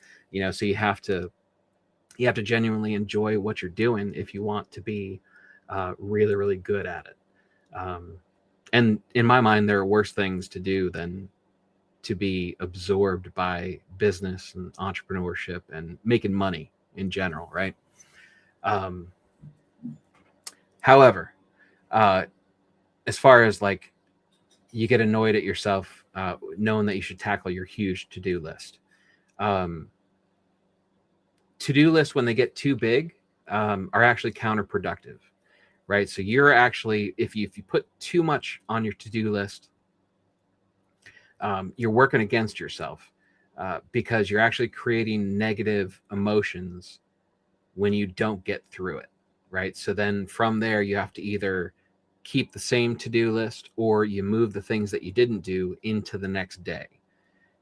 So you have to genuinely enjoy what you're doing if you want to be really, really good at it. And in my mind, there are worse things to do than to be absorbed by business and entrepreneurship and making money in general, right? Um, However, uh, as far as like you get annoyed at yourself knowing that you should tackle your huge to-do list. Um, To-do lists, when they get too big, are actually counterproductive, right? So you're actually, if you put too much on your to-do list, you're working against yourself because you're actually creating negative emotions when you don't get through it, right? So then from there, you have to either keep the same to-do list or you move the things that you didn't do into the next day,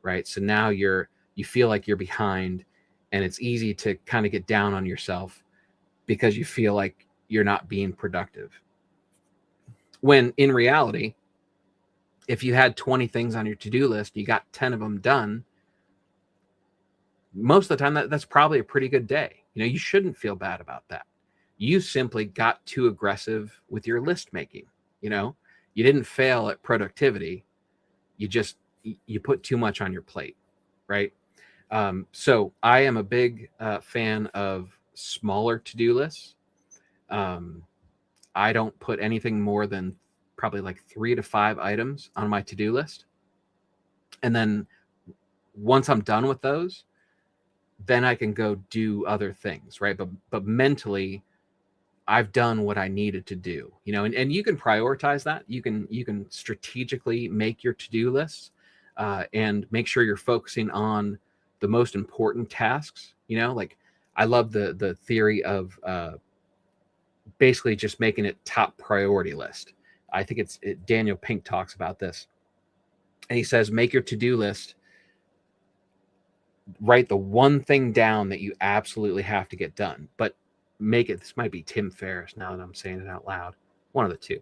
right? So now you feel like you're behind, and it's easy to kind of get down on yourself because you feel like you're not being productive. When in reality, if you had 20 things on your to-do list, you got 10 of them done, most of the time that's probably a pretty good day. You shouldn't feel bad about that. You simply got too aggressive with your list making. You didn't fail at productivity. You put too much on your plate, right? So I am a big fan of smaller to-do lists. I don't put anything more than probably like 3 to 5 items on my to-do list. And then once I'm done with those, then I can go do other things, right? But mentally, I've done what I needed to do, and you can prioritize that. You can strategically make your to-do lists and make sure you're focusing on the most important tasks. Like I love the theory of basically just making it top priority list. I think Daniel Pink talks about this, and he says make your to-do list, write the one thing down that you absolutely have to get done, but make it, this might be Tim Ferriss now that I'm saying it out loud, one of the two,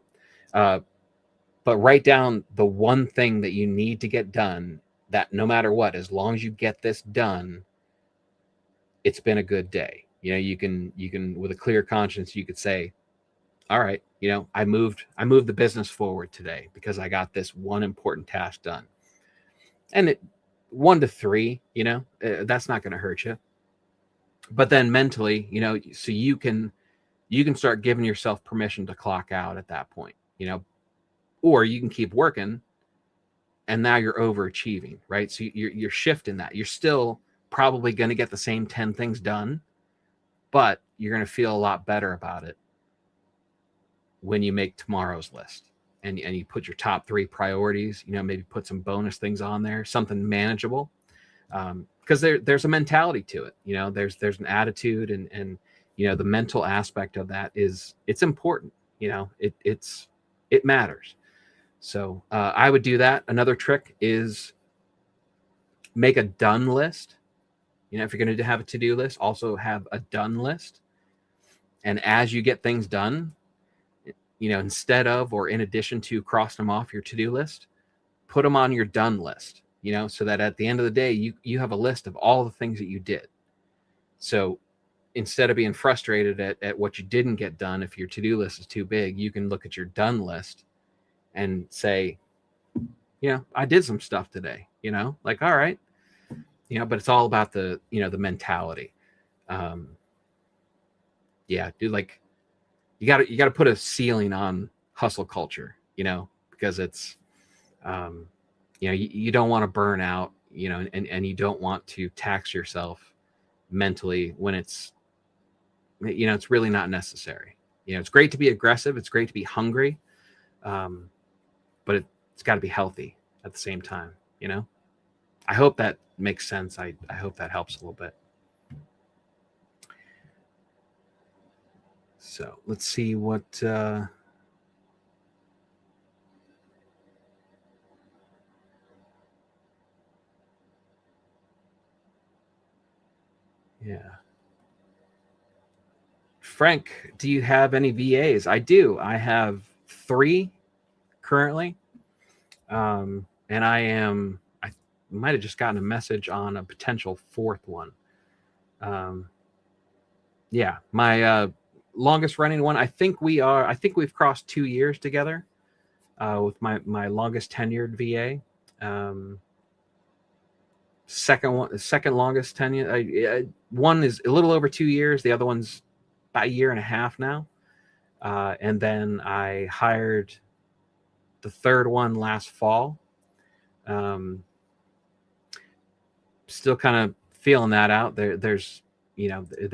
but write down the one thing that you need to get done, that no matter what, as long as you get this done, it's been a good day. You can with a clear conscience, you could say, all right, I moved the business forward today because I got this one important task done. And 1 to 3, that's not going to hurt you. But then mentally, so you can start giving yourself permission to clock out at that point, or you can keep working, and now you're overachieving, right? So you're shifting that. You're still probably going to get the same 10 things done, but you're going to feel a lot better about it when you make tomorrow's list and you put your top 3 priorities, maybe put some bonus things on there, something manageable. Because there's a mentality to it, there's an attitude, and the mental aspect of that it's important. It matters. So I would do that. Another trick is make a done list. If you're going to have a to-do list, also have a done list. And as you get things done, instead of or in addition to crossing them off your to-do list, put them on your done list, so that at the end of the day, you have a list of all the things that you did. So instead of being frustrated at what you didn't get done, if your to-do list is too big, you can look at your done list and say, I did some stuff today, like, all right, but it's all about the mentality. Yeah, dude, like you got to put a ceiling on hustle culture, because it's, you don't want to burn out, and you don't want to tax yourself mentally when it's really not necessary. It's great to be aggressive. It's great to be hungry. But it's got to be healthy at the same time. I hope that makes sense. I hope that helps a little bit. So let's see what, yeah. Frank, do you have any VAs? I do. I have 3 currently. And I might have just gotten a message on a potential 4th one. Yeah, my longest running one, I think we've crossed 2 years together. with my longest tenured VA. Second longest tenure. One is a little over 2 years. The other one's about a year and a half now. And then I hired the third one last fall. Still kind of feeling that out. There's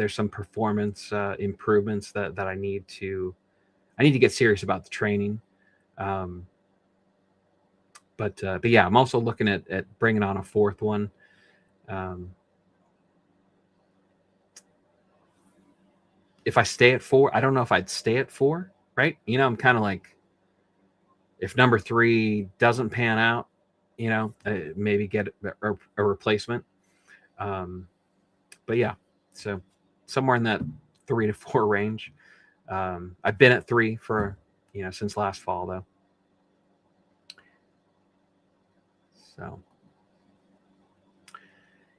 some performance improvements that I need to get serious about the training. But yeah, I'm also looking at bringing on a fourth one. If I stay at 4, I don't know if I'd stay at 4, right? I'm kind of like, if number 3 doesn't pan out, maybe get a replacement. But yeah, so somewhere in that 3 to 4 range. I've been at 3 for, since last fall though. So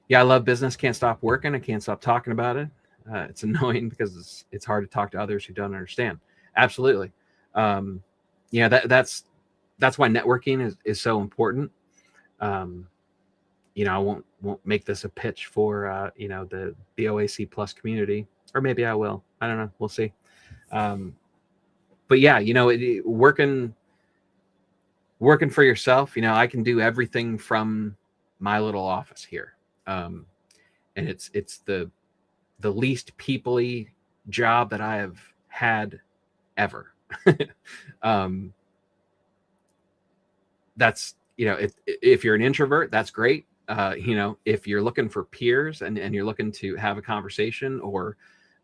yeah, I love business. Can't stop working. I can't stop talking about it. It's annoying because it's hard to talk to others who don't understand. Absolutely. That's why networking is so important. I won't make this a pitch for the BOAC plus community, or maybe I will. I don't know. We'll see. But yeah, working for yourself. I can do everything from my little office here, and it's the least people-y job that I have had ever. That's, if you're an introvert, that's great. If you're looking for peers and you're looking to have a conversation or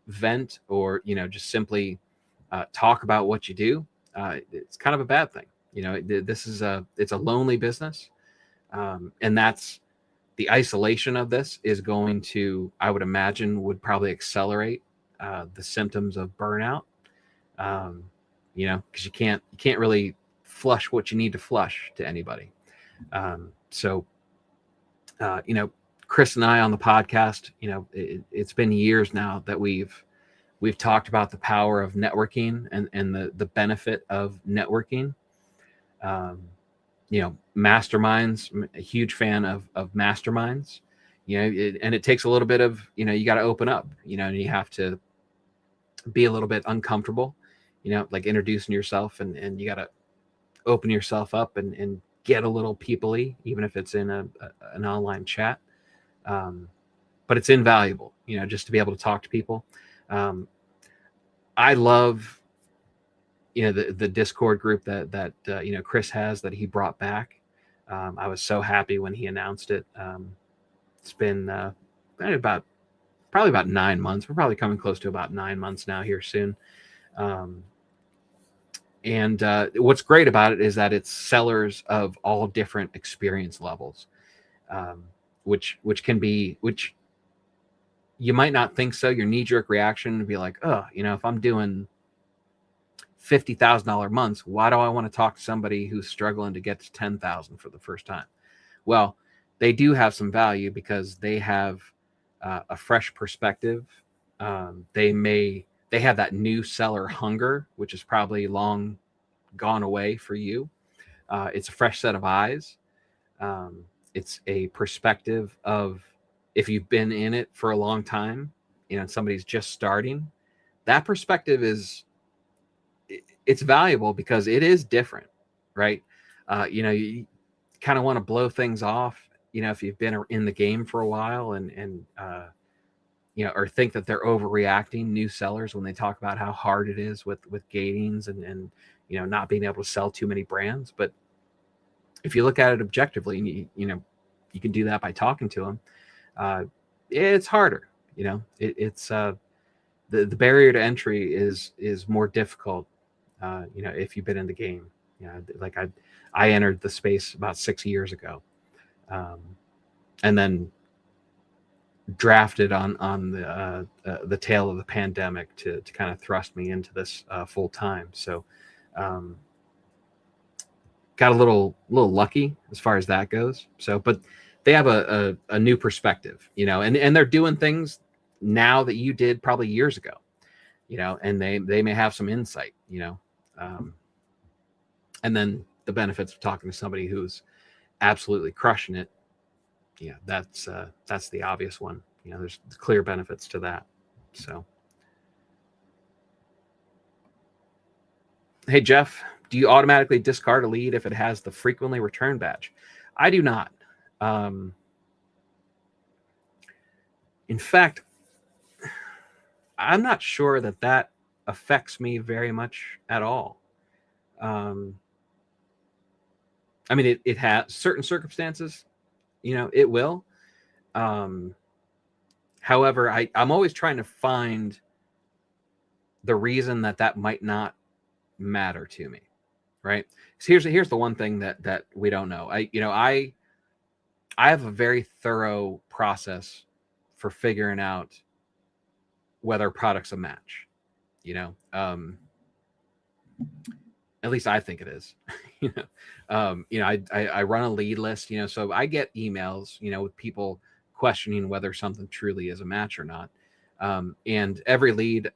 vent or, just simply talk about what you do, it's kind of a bad thing. It's a lonely business. And that's the isolation of this is going to, I would imagine, would probably accelerate the symptoms of burnout. Because you can't really flush what you need to flush to anybody. So Chris and I on the podcast, it's been years now that we've talked about the power of networking and the benefit of networking. Masterminds, I'm a huge fan of masterminds, and it takes a little bit of, you got to open up, and you have to be a little bit uncomfortable, like introducing yourself, and you got to open yourself up and get a little people-y, even if it's in an online chat. But it's invaluable, just to be able to talk to people. I love, the Discord group that Chris has, that he brought back. I was so happy when he announced it. It's been probably about 9 months. We're probably coming close to about 9 months now here soon. And what's great about it is that it's sellers of all different experience levels, which you might not think so. Your knee-jerk reaction would be like, oh, if I'm doing $50,000 months, why do I want to talk to somebody who's struggling to get to 10,000 for the first time? Well, they do have some value because they have a fresh perspective. They have that new seller hunger, which is probably long gone away for you. It's a fresh set of eyes. It's a perspective of, if you've been in it for a long time, somebody's just starting, that perspective it's valuable because it is different, right? You kind of want to blow things off, if you've been in the game for a while and or think that they're overreacting, new sellers, when they talk about how hard it is with gatings and not being able to sell too many brands. But if you look at it objectively, you can do that by talking to them. It's harder, it's the barrier to entry is more difficult, if you've been in the game. Like I entered the space about 6 years ago, and then drafted on the tail of the pandemic to kind of thrust me into this full time. So got a little lucky as far as that goes. So, but they have a new perspective, and they're doing things now that you did probably years ago, and they may have some insight, and And then the benefits of talking to somebody who's absolutely crushing it, that's the obvious one. There's clear benefits to that. So, hey Jeff, do you automatically discard a lead if it has the frequently returned badge? I do not. In fact, I'm not sure that affects me very much at all. I mean, it has certain circumstances, it will. However, I'm always trying to find the reason that might not matter to me, right? So here's the one thing that we don't know. I have a very thorough process for figuring out whether a product's a match. At least I think it is. I run a lead list, so I get emails, with people questioning whether something truly is a match or not. And every lead,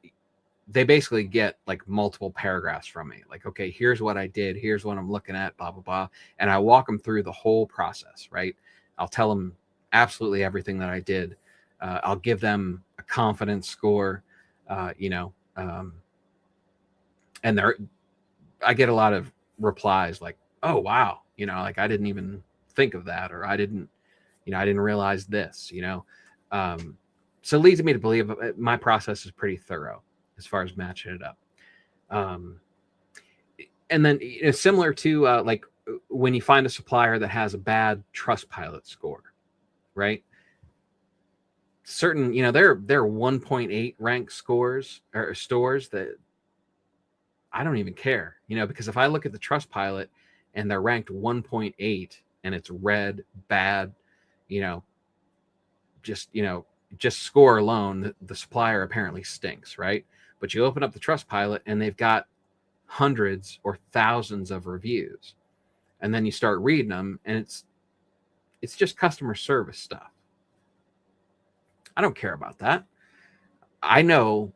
they basically get like multiple paragraphs from me. Like, okay, here's what I did. Here's what I'm looking at, blah, blah, blah. And I walk them through the whole process, right? I'll tell them absolutely everything that I did. I'll give them a confidence score, and I get a lot of replies like, oh, wow. Like I didn't even think of that, or I didn't realize this, so it leads me to believe my process is pretty thorough as far as matching it up. And then similar to like when you find a supplier that has a bad Trustpilot score, right? Certain, they're 1.8 rank scores or stores that I don't even care, because if I look at the Trustpilot and they're ranked 1.8 and it's red, bad, just score alone, the supplier apparently stinks, right? But you open up the Trustpilot and they've got hundreds or thousands of reviews, and then you start reading them and it's just customer service stuff. I don't care about that. I know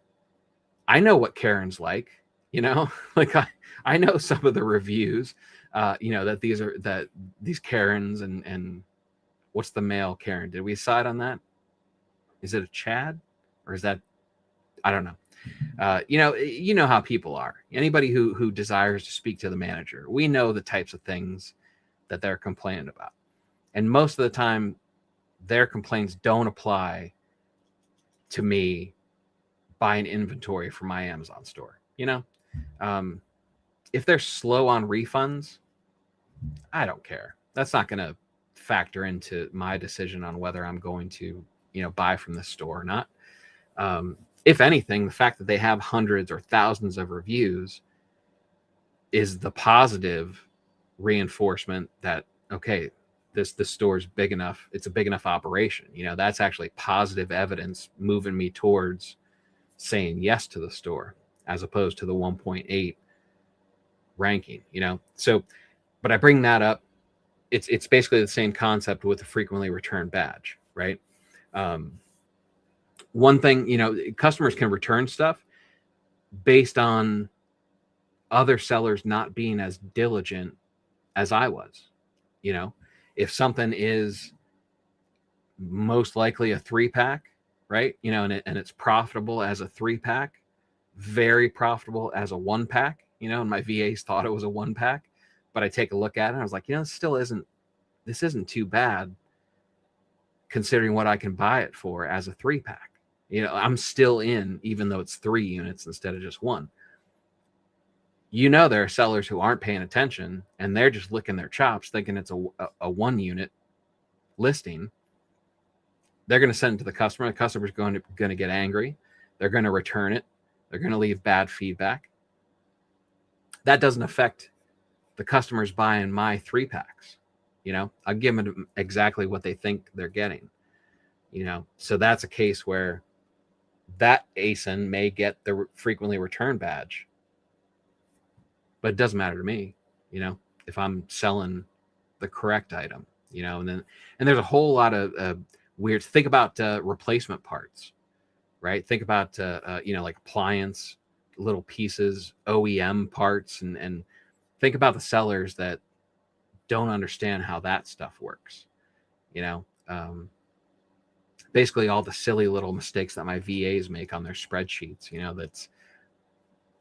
what Karen's like, like I know some of the reviews, that these Karens and what's the male Karen? Did we decide on that? Is it a Chad or is that, I don't know. You know how people are. Anybody who desires to speak to the manager, we know the types of things that they're complaining about. And most of the time, their complaints don't apply to me buying inventory from my Amazon store. If they're slow on refunds, I don't care. That's not going to factor into my decision on whether I'm going to, buy from this store or not. If anything, the fact that they have hundreds or thousands of reviews is the positive reinforcement that, okay, this store's big enough. It's a big enough operation. That's actually positive evidence moving me towards saying yes to the store as opposed to the 1.8 ranking, So, but I bring that up. It's basically the same concept with the frequently returned badge, right? One thing, customers can return stuff based on other sellers not being as diligent as I was. If something is most likely a 3-pack, right? And it's profitable as a 3-pack, very profitable as a 1-pack, and my VAs thought it was a 1-pack, but I take a look at it and I was like, this isn't too bad considering what I can buy it for as a 3-pack. I'm still in, even though it's 3 units instead of just 1. There are sellers who aren't paying attention and they're just licking their chops thinking it's a 1-unit listing. They're going to send it to the customer. The customer's going to get angry. They're going to return it. They're going to leave bad feedback. That doesn't affect the customers buying my 3-packs. I'll give them exactly what they think they're getting. So that's a case where that ASIN may get the frequently returned badge, but it doesn't matter to me, if I'm selling the correct item, and there's a whole lot of weird, think about replacement parts, right? Think about, like appliance, little pieces, OEM parts, and think about the sellers that don't understand how that stuff works. Basically all the silly little mistakes that my VAs make on their spreadsheets, that's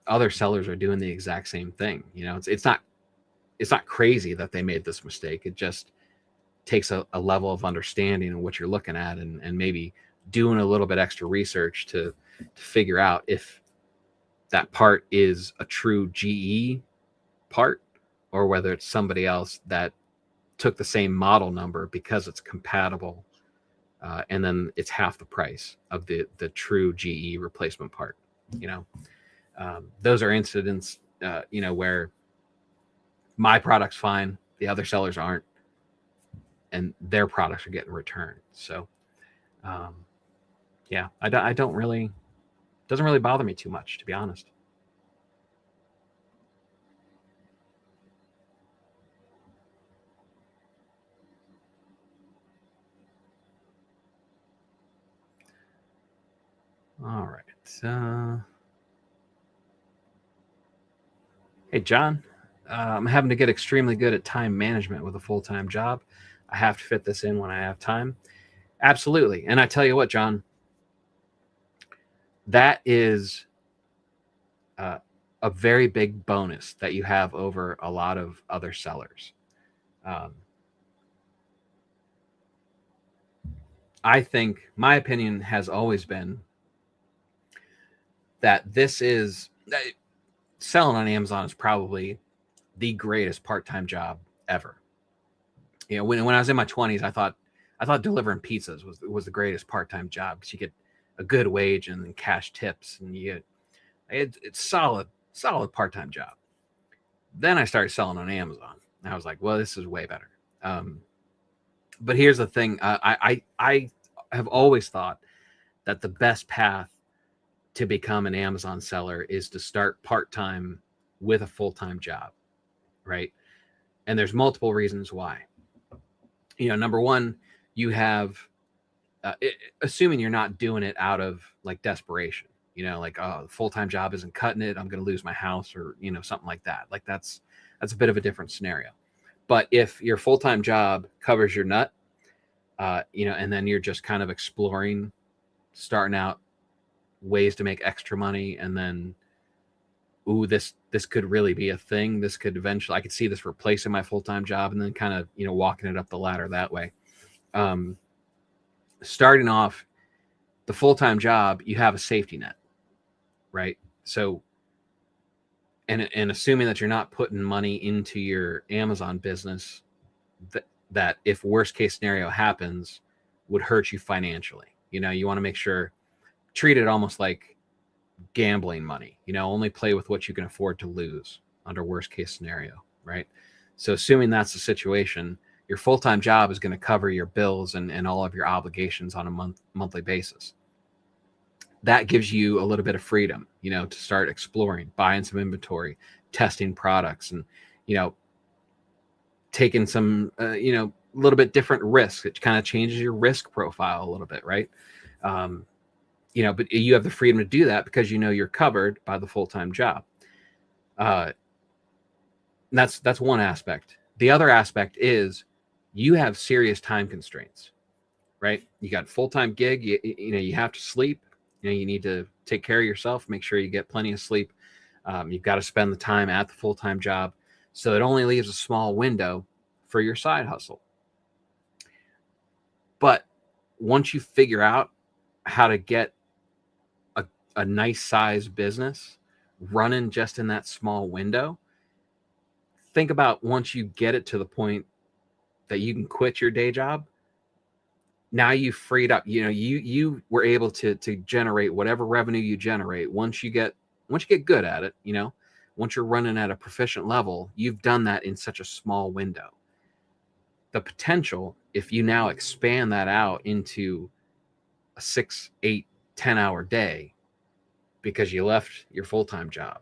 other sellers are doing the exact same thing. It's not crazy that they made this mistake. It just takes a level of understanding of what you're looking at, and maybe doing a little bit extra research to figure out if that part is a true GE part or whether it's somebody else that took the same model number because it's compatible, and then it's half the price of the true GE replacement part. Those are incidents, where my product's fine, the other sellers aren't, and their products are getting returned. So, yeah, I don't really, doesn't really bother me too much, to be honest. All right. Hey, John, I'm having to get extremely good at time management with a full-time job. I have to fit this in when I have time. Absolutely. And I tell you what, John, that is a very big bonus that you have over a lot of other sellers. Um, I think my opinion has always been that selling on Amazon is probably the greatest part-time job ever. When I was in my 20s, I thought delivering pizzas was the greatest part-time job because you get a good wage and cash tips, and it's solid part-time job. Then I started selling on Amazon, and I was like, well, this is way better. But here's the thing: I have always thought that the best path to become an Amazon seller is to start part-time with a full-time job, right? And there's multiple reasons why. Number one, you have, assuming you're not doing it out of like desperation, like, oh, the full-time job isn't cutting it, I'm going to lose my house, or something like that. Like that's a bit of a different scenario. But if your full-time job covers your nut, and then you're just kind of exploring, starting out ways to make extra money, and then, ooh, this could really be a thing. This could eventually, I could see this replacing my full-time job, and then kind of, walking it up the ladder that way. Starting off the full-time job, you have a safety net, right? So, and assuming that you're not putting money into your Amazon business, that if worst case scenario happens, would hurt you financially. You want to make sure, treat it almost like gambling money. Only play with what you can afford to lose under worst case scenario, right? So assuming that's the situation, your full-time job is going to cover your bills and all of your obligations on a monthly basis. That gives you a little bit of freedom, to start exploring, buying some inventory, testing products, and, taking some, a little bit different risks. It kind of changes your risk profile a little bit, right? But you have the freedom to do that because you're covered by the full-time job. That's one aspect. The other aspect is you have serious time constraints, right? You got full-time gig, you have to sleep, you need to take care of yourself, make sure you get plenty of sleep. You've got to spend the time at the full-time job. So it only leaves a small window for your side hustle. But once you figure out how to get a nice size business running just in that small window, think about once you get it to the point that you can quit your day job, now you've freed up, you were able to generate whatever revenue you generate. Once you get good at it, once you're running at a proficient level, you've done that in such a small window. The potential, if you now expand that out into a 6, 8, 10-hour day because you left your full-time job,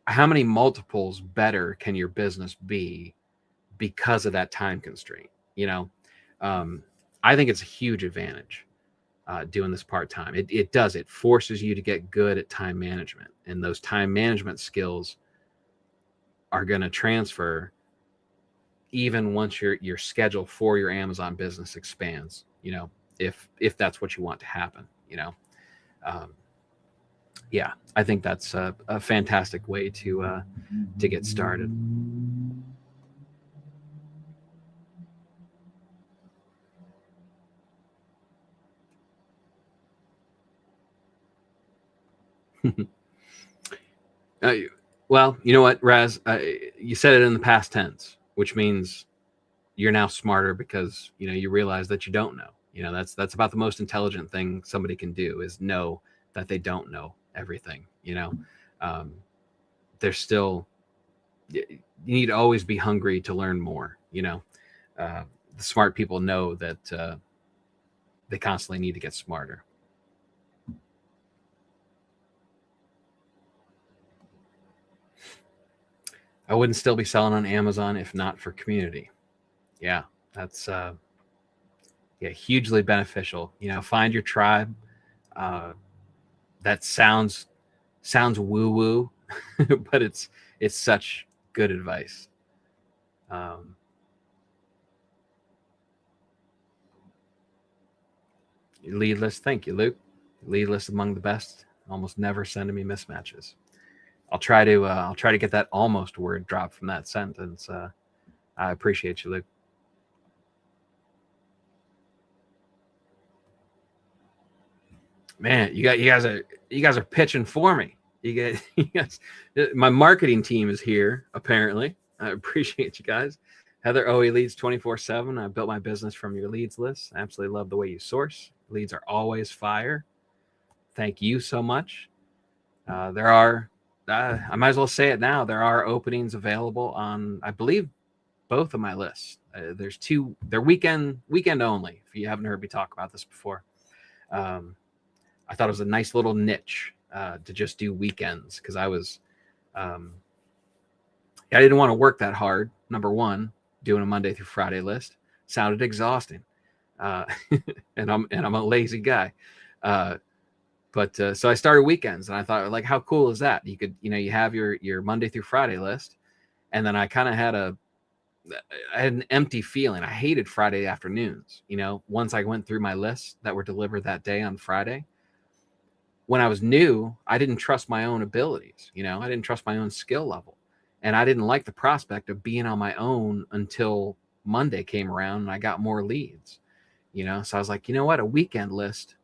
how many multiples better can your business be because of that time constraint? I think it's a huge advantage doing this part-time. It forces you to get good at time management, and those time management skills are going to transfer even once your schedule for your Amazon business expands, if that's what you want to happen. Yeah, I think that's a fantastic way to get started. Well, you know what, Raz? You said it in the past tense, which means you're now smarter because you realize that you don't know. That's about the most intelligent thing somebody can do, is know that they don't know everything. Um, there's still, you need to always be hungry to learn more. The smart people know that they constantly need to get smarter. I wouldn't still be selling on Amazon if not for community. Yeah, that's hugely beneficial. Find your tribe. That sounds woo woo, but it's such good advice. Lead list, thank you, Luke. Lead list among the best. Almost never sending me mismatches. I'll try to get that almost word dropped from that sentence. I appreciate you, Luke. Man, you guys are pitching for me. You guys, my marketing team is here apparently. I appreciate you guys. Heather OE leads 24/7. I built my business from your leads list. I absolutely love the way you source. Leads are always fire. Thank you so much. There are, I might as well say it now. There are openings available on, I believe, both of my lists. There's two. They're weekend only. If you haven't heard me talk about this before, I thought it was a nice little niche to just do weekends, because I didn't want to work that hard. Number one, doing a Monday through Friday list sounded exhausting, and I'm a lazy guy. But so I started weekends, and I thought, like, how cool is that? You could, you have your Monday through Friday list, and then I kind of had an empty feeling. I hated Friday afternoons. Once I went through my lists that were delivered that day on Friday, when I was new, I didn't trust my own abilities. I didn't trust my own skill level, and I didn't like the prospect of being on my own until Monday came around and I got more leads. So I was like, you know what, a weekend list,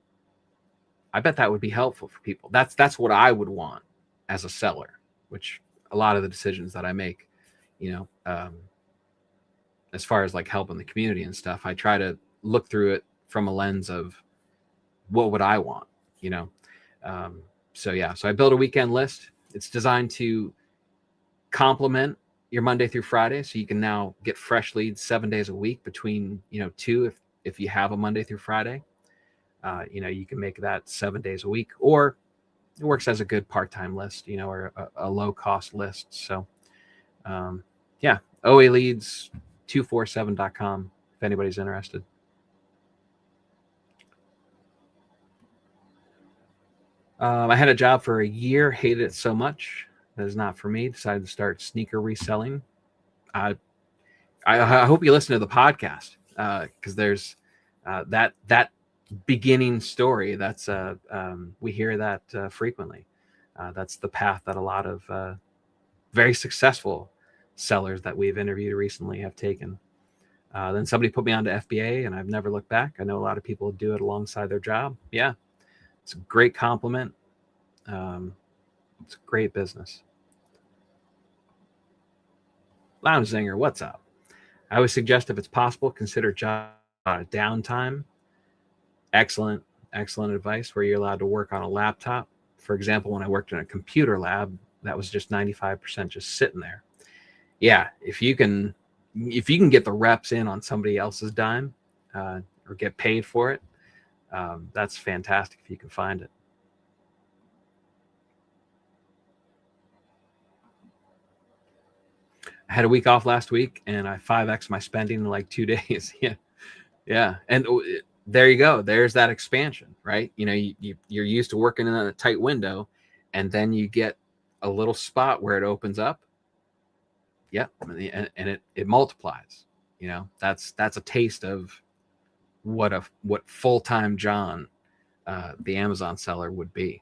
I bet that would be helpful for people. That's what I would want as a seller, which a lot of the decisions that I make, as far as like helping the community and stuff, I try to look through it from a lens of what would I want. So I built a weekend list. It's designed to complement your Monday through Friday, so you can now get fresh leads 7 days a week between two, if you have a Monday through Friday. You can make that 7 days a week, or it works as a good part-time list, or a low-cost list. So OA leads 247.com if anybody's interested. I had a job for a year, hated it so much. That is not for me. Decided to start sneaker reselling. I hope you listen to the podcast, because there's that beginning story. That's we hear that frequently. That's the path that a lot of very successful sellers that we've interviewed recently have taken. Then somebody put me onto FBA, and I've never looked back. I know a lot of people do it alongside their job. Yeah, it's a great compliment. It's a great business. Lounge Zinger, what's up? I would suggest, if it's possible, consider job downtime. Excellent advice, where you're allowed to work on a laptop. For example, when I worked in a computer lab, that was just 95% just sitting there. Yeah, if you can get the reps in on somebody else's dime, or get paid for it, that's fantastic if you can find it. I had a week off last week, and I 5x my spending in like 2 days. Yeah, and there you go. There's that expansion, right? You're used to working in a tight window, and then you get a little spot where it opens up. Yeah, and it multiplies. You know, that's a taste of what full-time John, the Amazon seller, would be.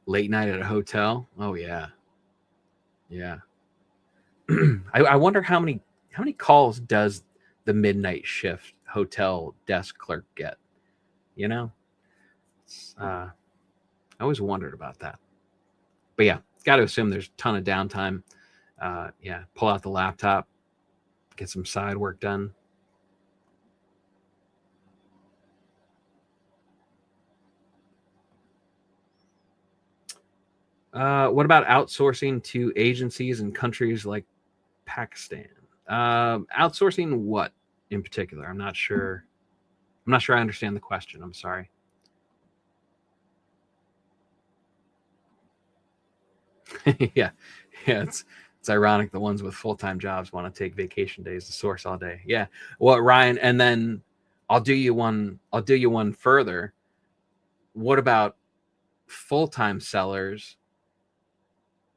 Late night at a hotel. Oh yeah, yeah. I wonder how many calls does the midnight shift hotel desk clerk get? You know, I always wondered about that. But yeah, got to assume there's a ton of downtime. Yeah, pull out the laptop, get some side work done. What about outsourcing to agencies in countries like Pakistan? Outsourcing what in particular? I'm not sure. I'm not sure I understand the question. I'm sorry. Yeah, yeah. It's ironic the ones with full time jobs want to take vacation days to source all day. Yeah. Well, Ryan, and then I'll do you one. I'll do you one further. What about full time sellers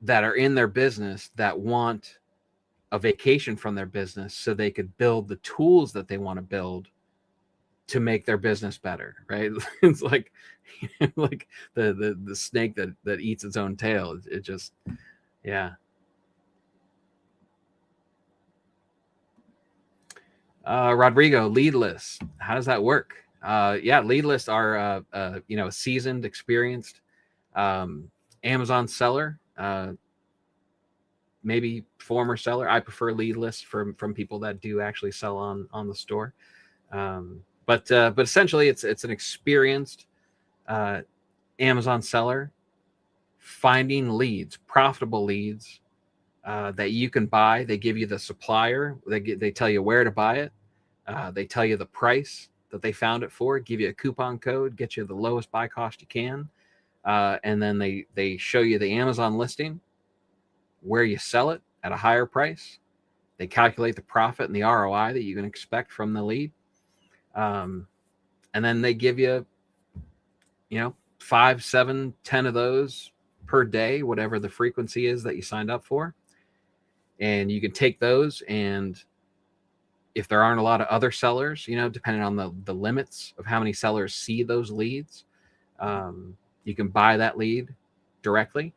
that are in their business that want a vacation from their business so they could build the tools that they want to build to make their business better, right? It's like like the snake that eats its own tail. It just, yeah. Rodrigo, lead list. How does that work? Yeah, lead lists are a seasoned, experienced Amazon seller, maybe former seller. I prefer lead lists from people that do actually sell on the store. But essentially, it's an experienced Amazon seller finding leads, profitable leads that you can buy. They give you the supplier. They tell you where to buy it. They tell you the price that they found it for. Give you a coupon code, get you the lowest buy cost you can, and then they show you the Amazon listing where you sell it at a higher price. They calculate the profit and the ROI that you can expect from the lead. And then they give you, 5, 7, 10 of those per day, whatever the frequency is that you signed up for. And you can take those, and if there aren't a lot of other sellers, depending on the limits of how many sellers see those leads, you can buy that lead directly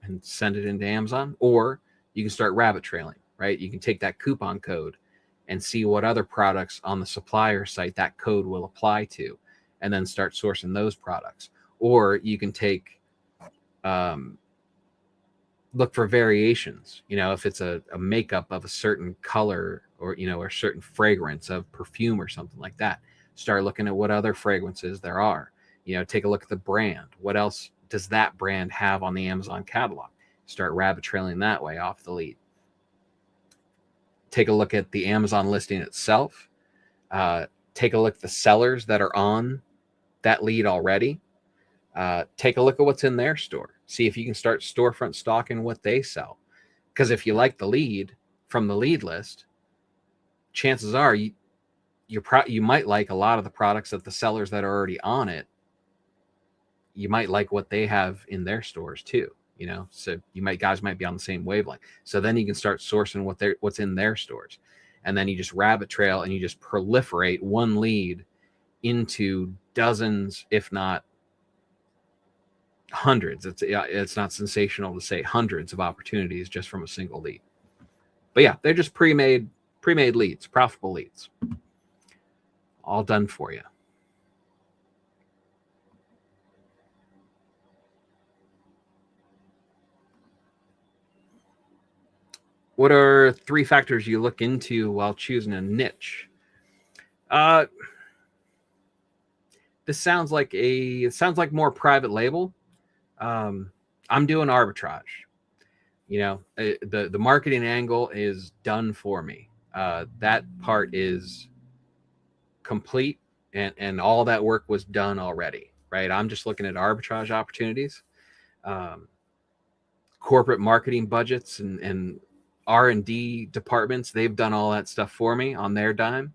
and send it into Amazon, or you can start rabbit trailing, right? You can take that coupon code and see what other products on the supplier site that code will apply to, and then start sourcing those products. Or you can take, look for variations, if it's a makeup of a certain color, or, or a certain fragrance of perfume or something like that. Start looking at what other fragrances there are. Take a look at the brand. What else does that brand have on the Amazon catalog? Start rabbit trailing that way off the lead. Take a look at the Amazon listing itself. Take a look at the sellers that are on that lead already. Take a look at what's in their store. See if you can start storefront stocking what they sell. Because if you like the lead from the lead list, chances are you might like a lot of the products that the sellers that are already on it. You might like what they have in their stores too. So guys might be on the same wavelength. So then you can start sourcing what's in their stores, and then you just rabbit trail and you just proliferate one lead into dozens, if not hundreds. It's not sensational to say hundreds of opportunities just from a single lead. But yeah, they're just pre-made leads, profitable leads, all done for you. What are 3 factors you look into while choosing a niche? This sounds like more private label. I'm doing arbitrage. The marketing angle is done for me. That part is complete, and all that work was done already, right? I'm just looking at arbitrage opportunities, corporate marketing budgets, and R&D departments. They've done all that stuff for me on their dime.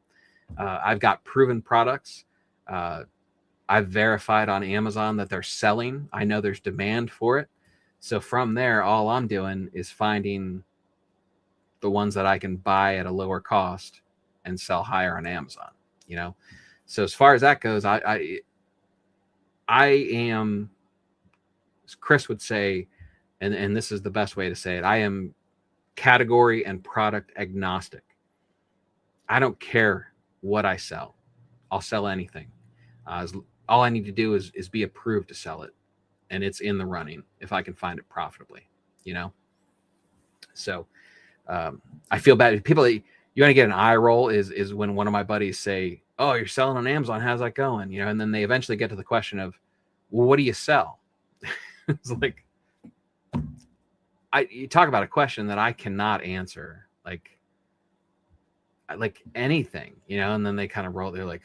I've got proven products. I've verified on Amazon that they're selling. I know there's demand for it. So from there, all I'm doing is finding the ones that I can buy at a lower cost and sell higher on Amazon, you know? So as far as that goes, I am, as Chris would say, and this is the best way to say it, I am category and product agnostic. I don't care what I sell. I'll sell anything. All I need to do is be approved to sell it, and it's in the running if I can find it profitably, you know? So I feel bad. People, you want to get an eye roll is when one of my buddies say, "Oh, you're selling on Amazon. How's that going?" You know, and then they eventually get to the question of, "Well, what do you sell?" It's like, you talk about a question that I cannot answer, like anything, you know. And then they kind of roll. They're like,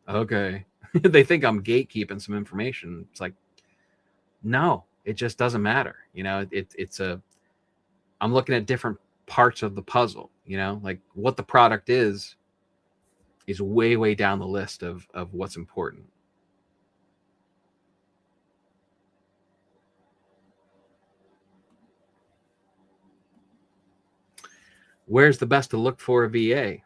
"Okay," they think I'm gatekeeping some information. It's like, no, it just doesn't matter. You know, I'm looking at different parts of the puzzle, you know, like what the product is way, way down the list of what's important. Where's the best to look for a VA?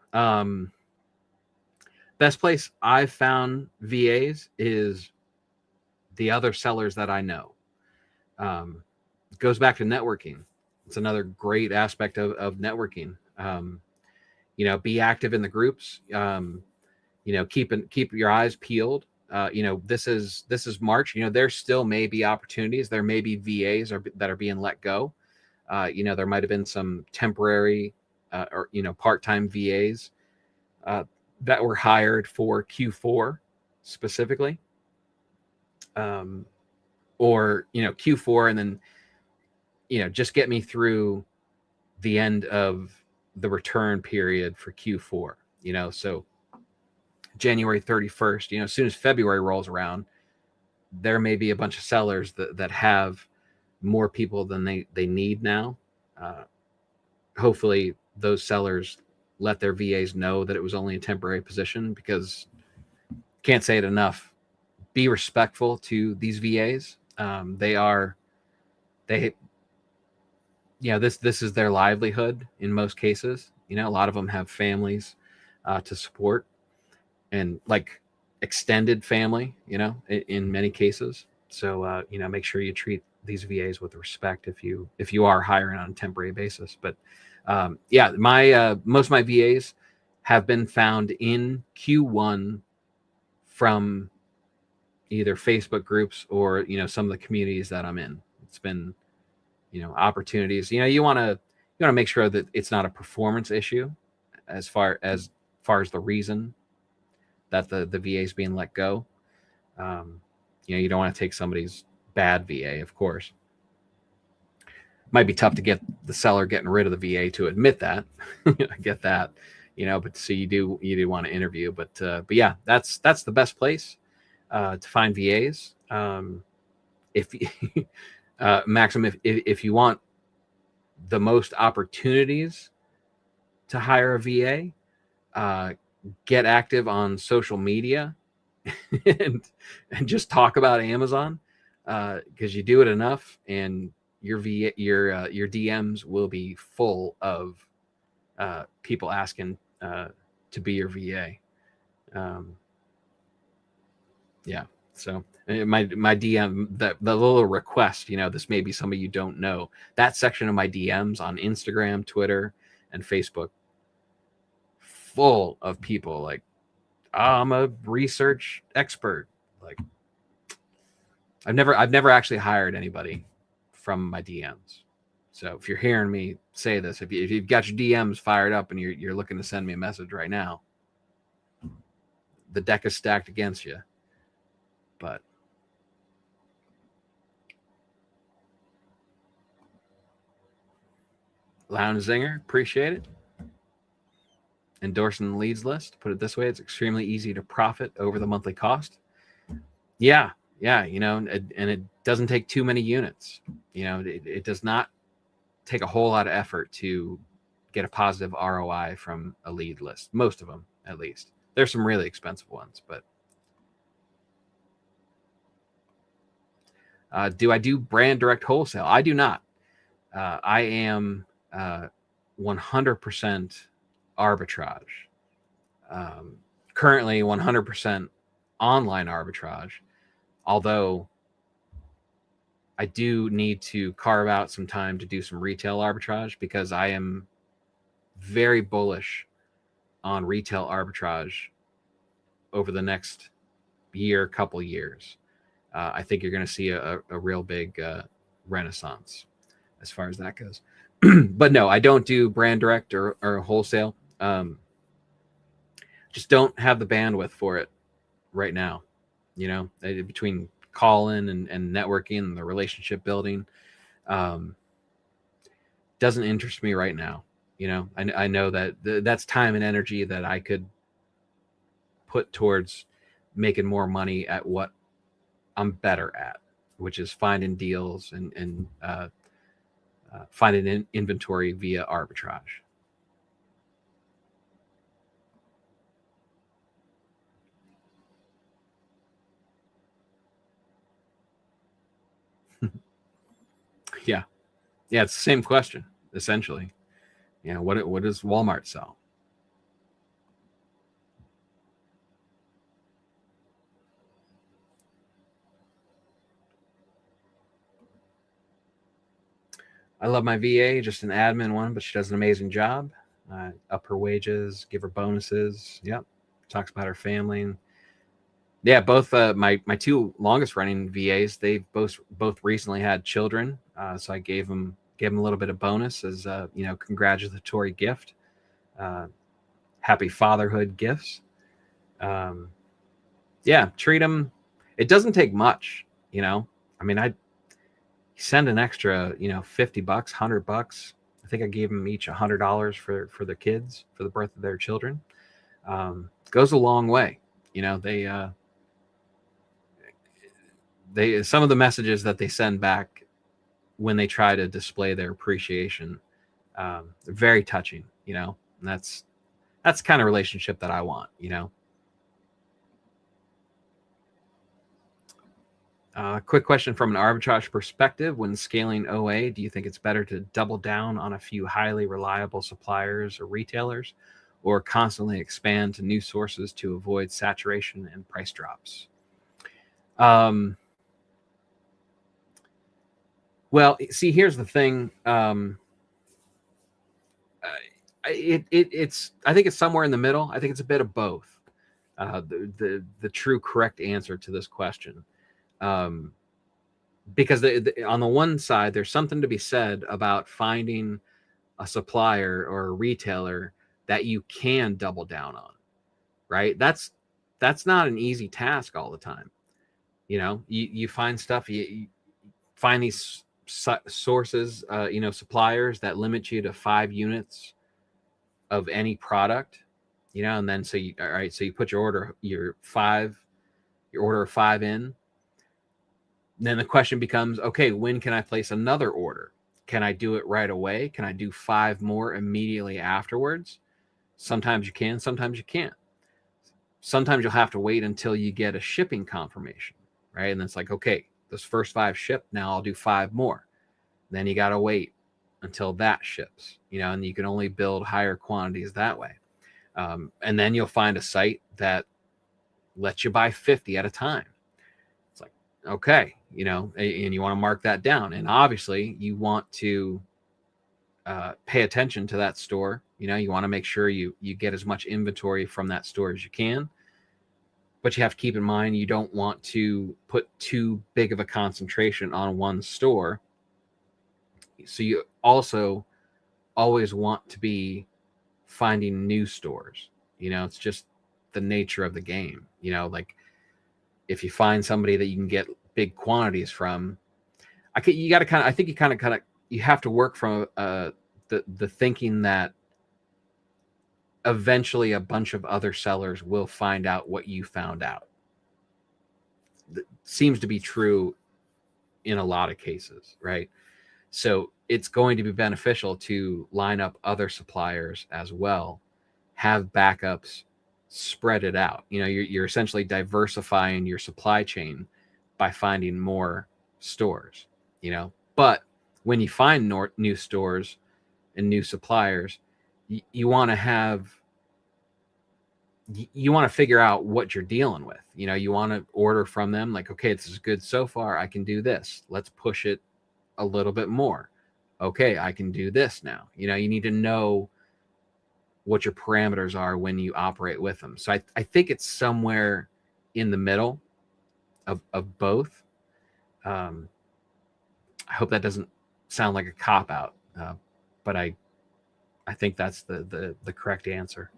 Best place I've found VAs is the other sellers that I know. It goes back to networking. It's another great aspect of networking. You know, be active in the groups. You know, keep your eyes peeled. You know, this is March. You know, there still may be opportunities. There may be VAs that are being let go. You know, there might have been some temporary or, you know, part-time VAs that were hired for Q4 specifically, or, you know, Q4, and then, you know, just get me through the end of the return period for Q4. You know, so January 31st, you know, as soon as February rolls around, there may be a bunch of sellers that have more people than they need now. Hopefully those sellers let their VAs know that it was only a temporary position, because can't say it enough. Be respectful to these VAs. They you know, this is their livelihood in most cases. You know, a lot of them have families to support, and like extended family, you know, in many cases. So you know, make sure you treat these VAs with respect if you are hiring on a temporary basis. But yeah, my most of my VAs have been found in Q1 from either Facebook groups or, you know, some of the communities that I'm in. It's been, you know, opportunities. You know, you want to make sure that it's not a performance issue as far as the reason that the VA is being let go. You know, you don't want to take somebody's bad VA, of course. Might be tough to get the seller getting rid of the VA to admit that. I get that, you know, but so you do want to interview. But yeah, that's the best place to find VAs. If Maxim, if you want the most opportunities to hire a VA, get active on social media and just talk about Amazon, because you do it enough, and your DMs will be full of people asking to be your VA. Yeah. So my DM, the little request, you know, this may be somebody you don't know. That section of my DMs on Instagram, Twitter, and Facebook, full of people like, oh, I'm a research expert. Like, I've never actually hired anybody from my DMs. So if you're hearing me say this, if you've got your DMs fired up and you're looking to send me a message right now, the deck is stacked against you. But Lounge Zinger, appreciate it. Endorsing the leads list. Put it this way, it's extremely easy to profit over the monthly cost. Yeah, you know, and it doesn't take too many units. You know, it does not take a whole lot of effort to get a positive ROI from a lead list. Most of them, at least. There's some really expensive ones, but Do I do brand direct wholesale? I do not. I am 100% arbitrage. Currently 100% online arbitrage, although I do need to carve out some time to do some retail arbitrage because I am very bullish on retail arbitrage over the next year, couple years. I think you're going to see a real big renaissance as far as that goes. But no, I don't do brand direct or wholesale. Just don't have the bandwidth for it right now. Between calling and networking and the relationship building, doesn't interest me right now. I know that that's time and energy that I could put towards making more money at what I'm better at, which is finding deals and finding inventory via arbitrage. Yeah, it's the same question essentially. What does Walmart sell? I love my VA, just an admin one, but she does an amazing job. Up her wages, give her bonuses. Yep. Talks about her family. And yeah, both my two longest running VAs, they've both recently had children. So I gave them a little bit of bonus as congratulatory gift. Happy fatherhood gifts. Yeah, treat them. It doesn't take much, I mean, I send an extra, $50, $100. I think I gave them each $100 for their kids, for the birth of their children. Goes a long way. They some of the messages that they send back when they try to display their appreciation, they're very touching, and that's the kind of relationship that I want. Quick question from an arbitrage perspective. When scaling OA, do you think it's better to double down on a few highly reliable suppliers or retailers, or constantly expand to new sources to avoid saturation and price drops? Well, see, here's the thing. It's I think it's somewhere in the middle. I think it's a bit of both. The true correct answer to this question. Because on the one side, there's something to be said about finding a supplier or a retailer that you can double down on, right? That's not an easy task all the time. You find stuff, you find these sources, suppliers that limit you to 5 units of any product, and then so you put your order of 5 in. Then the question becomes, okay, when can I place another order? Can I do it right away? Can I do 5 more immediately afterwards? Sometimes you can, sometimes you can't. Sometimes you'll have to wait until you get a shipping confirmation, right? And it's like, okay, those first 5 shipped, now I'll do 5 more. Then you got to wait until that ships, and you can only build higher quantities that way. And then you'll find a site that lets you buy 50 at a time. It's like, okay, and you want to mark that down. And obviously you want to pay attention to that store. You want to make sure you get as much inventory from that store as you can. But you have to keep in mind, you don't want to put too big of a concentration on one store. So you also always want to be finding new stores. It's just the nature of the game. Like if you find somebody that you can get big quantities from, I think you have to work from the thinking that eventually a bunch of other sellers will find out what you found out. That seems to be true in a lot of cases, right? So it's going to be beneficial to line up other suppliers as well, have backups, spread it out. You're essentially diversifying your supply chain by finding more stores, but when you find new stores and new suppliers, you want to figure out what you're dealing with. You want to order from them like, okay, this is good so far. I can do this. Let's push it a little bit more. Okay, I can do this now. You need to know what your parameters are when you operate with them. So I think it's somewhere in the middle of both. I hope that doesn't sound like a cop-out, but I think that's the correct answer.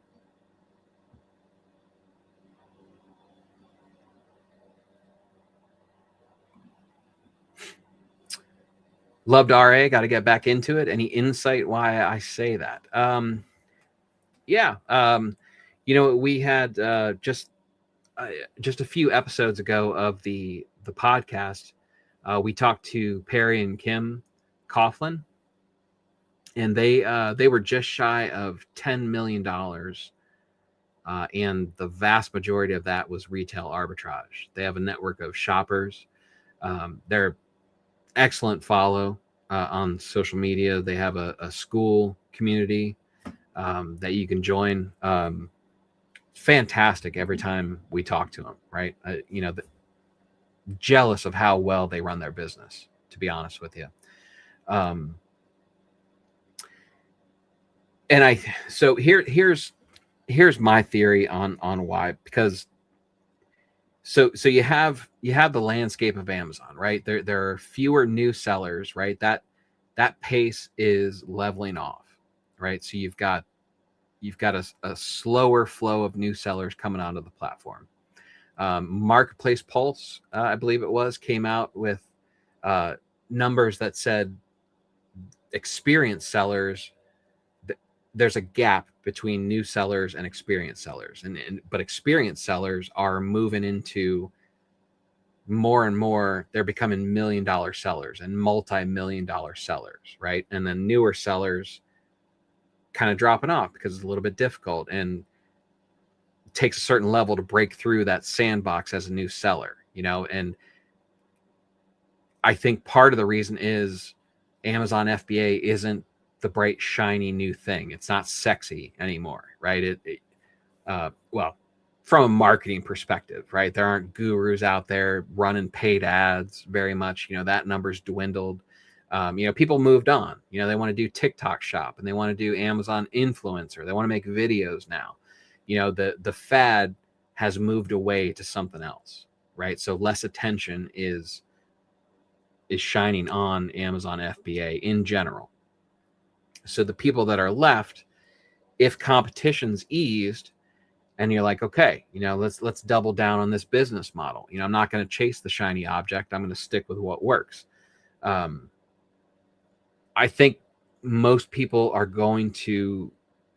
Loved RA. Got to get back into it. Any insight why I say that? Yeah. We had just a few episodes ago of the podcast. We talked to Perry and Kim Coughlin, and they were just shy of $10 million. And the vast majority of that was retail arbitrage. They have a network of shoppers. They're excellent follow on social media. They have a school community that you can join. Fantastic every time we talk to them, right? Jealous of how well they run their business, to be honest with you. And so here's my theory on why, because so you have the landscape of Amazon, right? There are fewer new sellers, right? That pace is leveling off, right? So you've got a slower flow of new sellers coming onto the platform. Marketplace Pulse, I believe it was, came out with numbers that said experienced sellers, there's a gap between new sellers and experienced sellers, but experienced sellers are moving into more and more. They're becoming $1 million sellers and multi-million dollar sellers, right? And then newer sellers kind of dropping off because it's a little bit difficult and it takes a certain level to break through that sandbox as a new seller, and I think part of the reason is Amazon FBA isn't the bright, shiny new thing. It's not sexy anymore, right? Well, from a marketing perspective, right? There aren't gurus out there running paid ads very much. That number's dwindled. People moved on. They want to do TikTok shop and they want to do Amazon influencer. They want to make videos now. The fad has moved away to something else, right? So less attention is shining on Amazon FBA in general. So the people that are left, if competition's eased and you're like, okay, let's double down on this business model. I'm not going to chase the shiny object. I'm going to stick with what works. I think most people are going to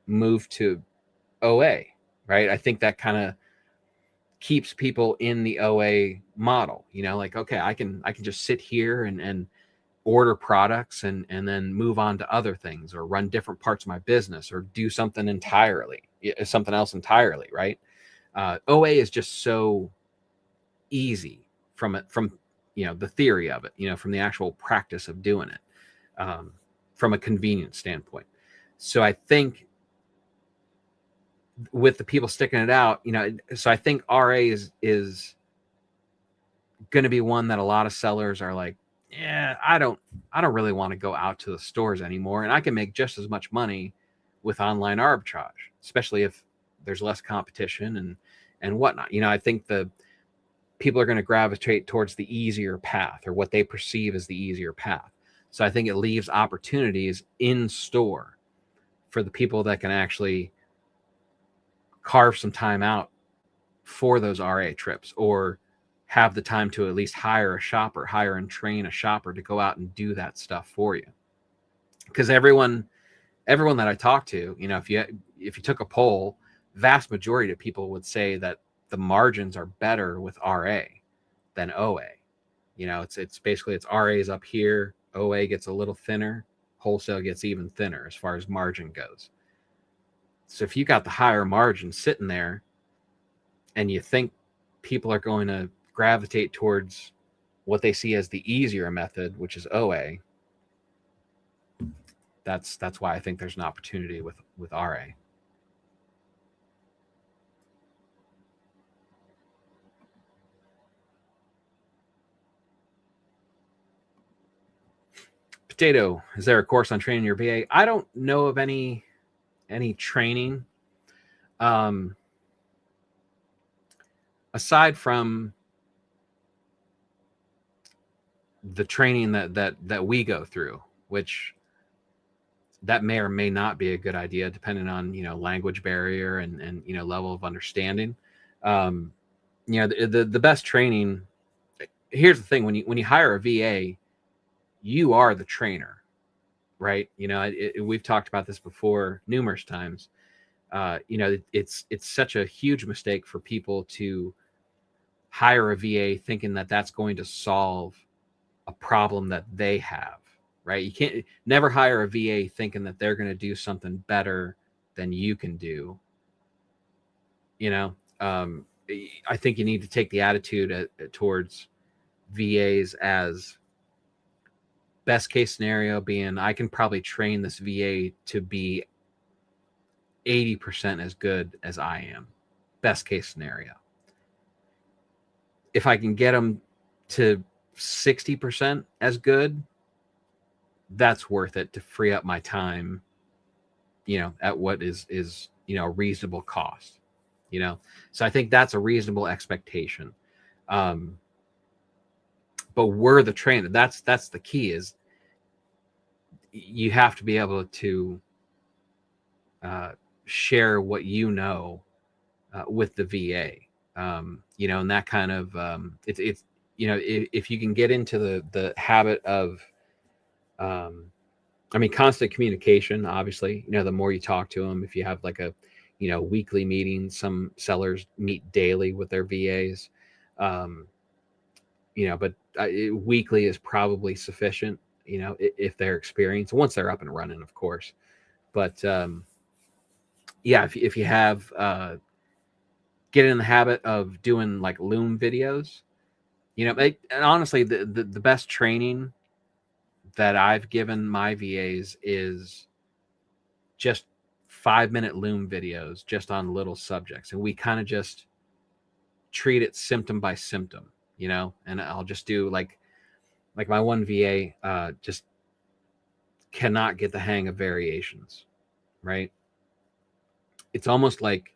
move to OA, right? I think that kind of keeps people in the OA model, like, okay, I can just sit here and order products and then move on to other things or run different parts of my business or do something else entirely, right? OA is just so easy from the theory of it, from the actual practice of doing it, from a convenience standpoint. So I think with the people sticking it out, so I think RA is going to be one that a lot of sellers are like, yeah, I don't really want to go out to the stores anymore, and I can make just as much money with online arbitrage, especially if there's less competition and whatnot. I think the people are going to gravitate towards the easier path or what they perceive as the easier path. So I think it leaves opportunities in store for the people that can actually carve some time out for those RA trips, or have the time to at least hire and train a shopper to go out and do that stuff for you. Because everyone that I talk to, if you took a poll, vast majority of people would say that the margins are better with RA than OA. It's basically, it's RA's up here, OA gets a little thinner, wholesale gets even thinner as far as margin goes. So if you got the higher margin sitting there and you think people are going to gravitate towards what they see as the easier method, which is OA. That's why I think there's an opportunity with RA. Potato, is there a course on training your VA? I don't know of any training. Aside from the training that we go through, which that may or may not be a good idea depending on language barrier and level of understanding. The best training. Here's the thing: when you hire a VA, you are the trainer, right? We've talked about this before numerous times. It's such a huge mistake for people to hire a VA thinking that that's going to solve a problem that they have, right? You can't never hire a VA thinking that they're going to do something better than you can do. I think you need to take the attitude towards VAs as best case scenario being, I can probably train this VA to be 80% as good as I am. Best case scenario. If I can get them to 60% as good, that's worth it to free up my time, at what is a reasonable cost, So I think that's a reasonable expectation. But we're the trainer. That's the key, is you have to be able to share what with the VA. And that kind of it's if you can get into the habit of constant communication, obviously, the more you talk to them, if you have like a weekly meeting, some sellers meet daily with their VAs, but weekly is probably sufficient, if they're experienced, once they're up and running, of course. But if you have get in the habit of doing like Loom videos, and honestly, the best training that I've given my VAs is just 5-minute Loom videos just on little subjects. And we kind of just treat it symptom by symptom, and I'll just do like my one VA just cannot get the hang of variations, right? It's almost like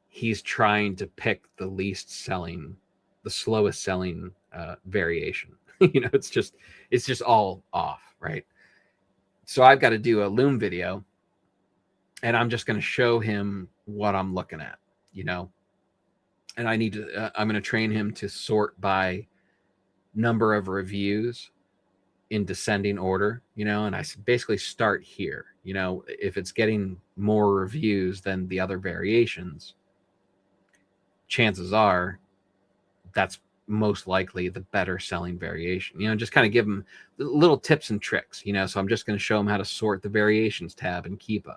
he's trying to pick the slowest selling variation. It's just all off, right? So I've got to do a Loom video, and I'm just going to show him what I'm looking at, and I need to, I'm going to train him to sort by number of reviews in descending order, and I basically start here. If it's getting more reviews than the other variations, chances are that's most likely the better selling variation. Just kind of give them little tips and tricks, so I'm just going to show them how to sort the variations tab in Keepa.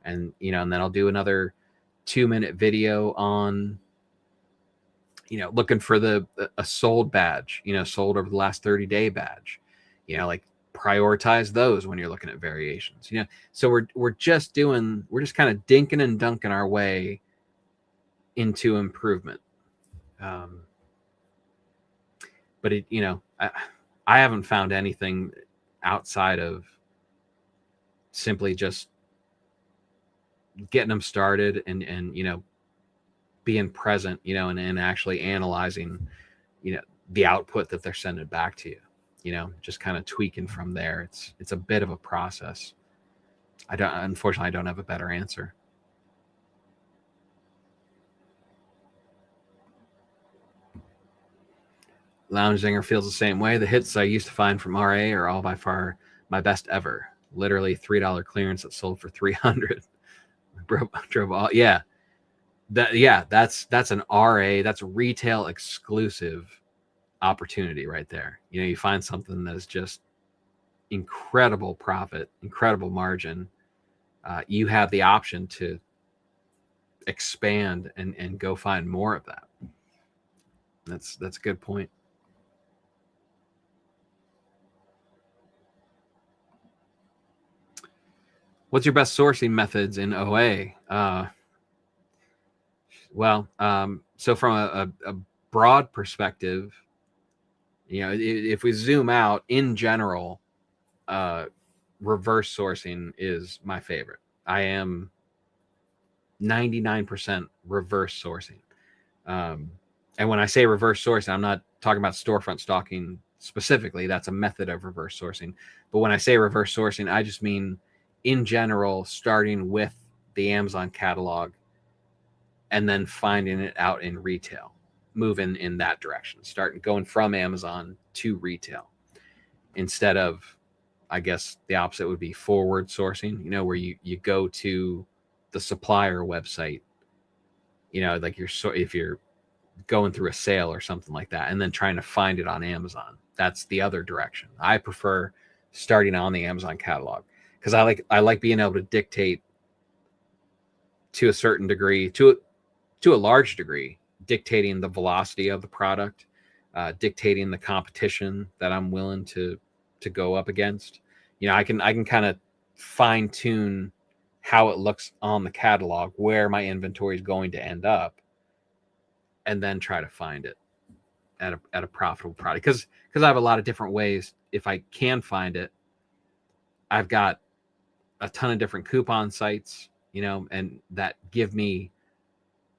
And, and then I'll do another 2-minute video on, looking for a sold badge, sold over the last 30-day badge, like prioritize those when you're looking at variations, so we're just kind of dinking and dunking our way into improvement. But I haven't found anything outside of simply just getting them started and being present, and actually analyzing, the output that they're sending back to you, just kind of tweaking from there. It's a bit of a process. Unfortunately, I don't have a better answer. Lounge Zinger feels the same way. The hits I used to find from RA are all by far my best ever. Literally $3 clearance that sold for $300. Drove all, yeah. That's an RA. That's a retail exclusive opportunity right there. You find something that is just incredible profit, incredible margin. You have the option to expand and go find more of that. That's a good point. What's your best sourcing methods in OA? So from a broad perspective, if we zoom out in general, reverse sourcing is my favorite. I am 99% reverse sourcing. And when I say reverse sourcing, I'm not talking about storefront stocking specifically. That's a method of reverse sourcing. But when I say reverse sourcing, I just mean in general, starting with the Amazon catalog and then finding it out in retail, moving in that direction, starting going from Amazon to retail instead of, I guess the opposite would be forward sourcing, where you go to the supplier website, like if you're going through a sale or something like that, and then trying to find it on Amazon. That's the other direction. I prefer starting on the Amazon catalog because I like being able to dictate to a certain degree, to a large degree, dictating the velocity of the product, dictating the competition that I'm willing to go up against. I can kind of fine tune how it looks on the catalog, where my inventory is going to end up, and then try to find it at a profitable product. Because I have a lot of different ways. If I can find it, I've got a ton of different coupon sites, and that give me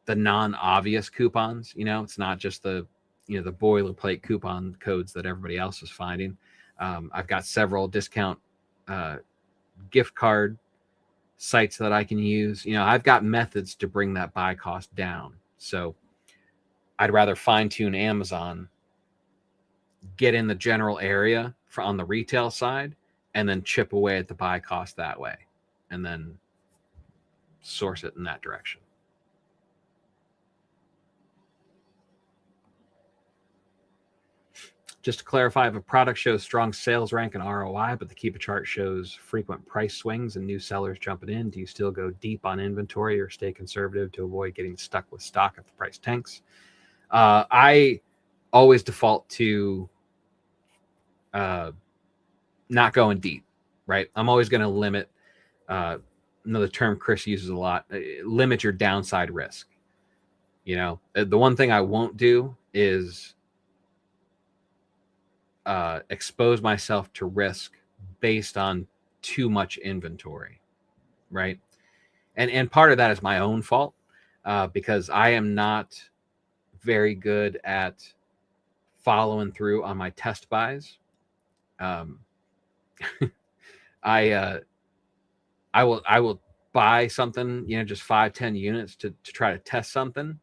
the non-obvious coupons. It's not just the boilerplate coupon codes that everybody else is finding. I've got several discount gift card sites that I can use. I've got methods to bring that buy cost down. So I'd rather fine tune Amazon, get in the general area on the retail side, and then chip away at the buy cost that way, and then source it in that direction. Just to clarify, if a product shows strong sales rank and ROI, but the Keepa chart shows frequent price swings and new sellers jumping in, do you still go deep on inventory or stay conservative to avoid getting stuck with stock if the price tanks? I always default to not going deep, right? I'm always going to limit, another term Chris uses a lot, limit your downside risk. The one thing I won't do is expose myself to risk based on too much inventory, right? And part of that is my own fault, because I am not very good at following through on my test buys. I will buy something, just 5-10 units to try to test something,